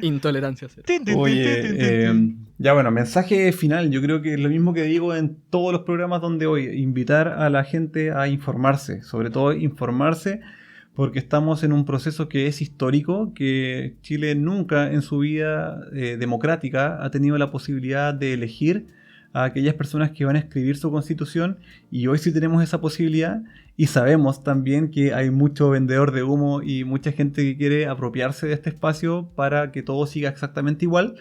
Intolerancia cero. Oye, ya bueno, mensaje final. Yo creo que es lo mismo que digo en todos los programas donde voy. Invitar a la gente a informarse. Sobre todo informarse porque estamos en un proceso que es histórico, que Chile nunca en su vida democrática ha tenido la posibilidad de elegir a aquellas personas que van a escribir su constitución, y hoy sí tenemos esa posibilidad, y sabemos también que hay mucho vendedor de humo y mucha gente que quiere apropiarse de este espacio para que todo siga exactamente igual.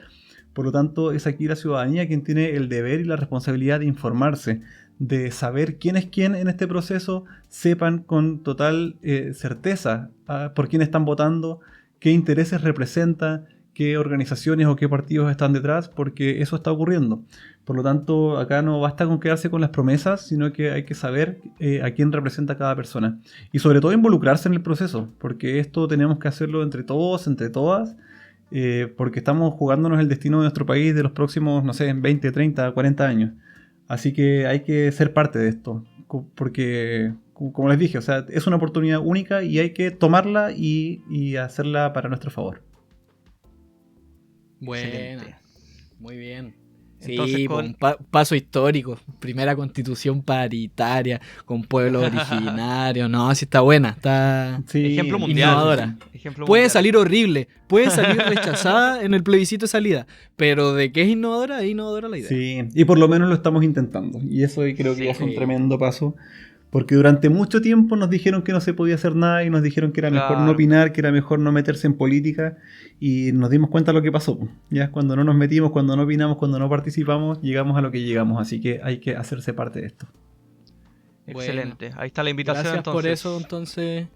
Por lo tanto, es aquí la ciudadanía quien tiene el deber y la responsabilidad de informarse, de saber quién es quién en este proceso, sepan con total certeza por quién están votando, qué intereses representa, qué organizaciones o qué partidos están detrás, porque eso está ocurriendo. Por lo tanto, acá no basta con quedarse con las promesas, sino que hay que saber a quién representa cada persona. Y sobre todo involucrarse en el proceso, porque esto tenemos que hacerlo entre todos, entre todas, porque estamos jugándonos el destino de nuestro país de los próximos, no sé, 20, 30, 40 años. Así que hay que ser parte de esto, porque, como les dije, o sea, es una oportunidad única y hay que tomarla y hacerla para nuestro favor. Buena. Excelente. Muy bien. Entonces, Sí, con- un paso histórico. Primera constitución paritaria, con pueblo originario. No, sí está buena. Está Sí, Ejemplo mundial. innovadora. Ejemplo Puede mundial. salir horrible, puede salir rechazada en el plebiscito de salida, pero de que es innovadora la idea. Sí, y por lo menos lo estamos intentando. Y eso creo que Sí. ya es un tremendo paso. Porque durante mucho tiempo nos dijeron que no se podía hacer nada y nos dijeron que era mejor no Claro. opinar, que era mejor no meterse en política. Y nos dimos cuenta de lo que pasó. Ya cuando no nos metimos, cuando no opinamos, cuando no participamos, llegamos a lo que llegamos. Así que hay que hacerse parte de esto. Excelente. Ahí está la invitación. Gracias entonces. por eso, entonces,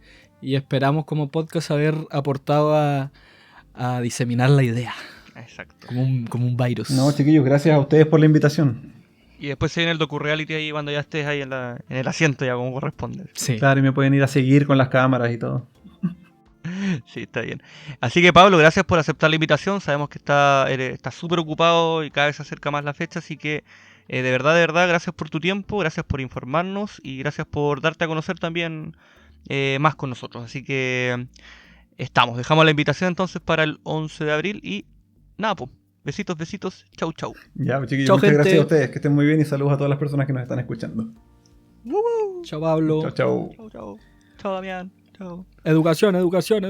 y esperamos como podcast haber aportado a diseminar la idea, Exacto. como un virus. No, chiquillos, gracias a ustedes por la invitación. Y después se viene el docu-reality ahí cuando ya estés ahí en el asiento, ya como corresponde. Sí. Claro, y me pueden ir a seguir con las cámaras y todo. Sí, está bien. Así que Pablo, gracias por aceptar la invitación. Sabemos que estás súper ocupado y cada vez se acerca más la fecha, así que de verdad, gracias por tu tiempo, gracias por informarnos y gracias por darte a conocer también más con nosotros. Así que dejamos la invitación entonces para el 11 de abril y nada, pues, besitos, chau. Ya, pues, chiquillos, Chao, muchas gente. gracias a ustedes. Que estén muy bien y saludos a todas las personas que nos están escuchando. Chao, Pablo. Chao, chao. Chau, Damián. Chau. Educación. Educación.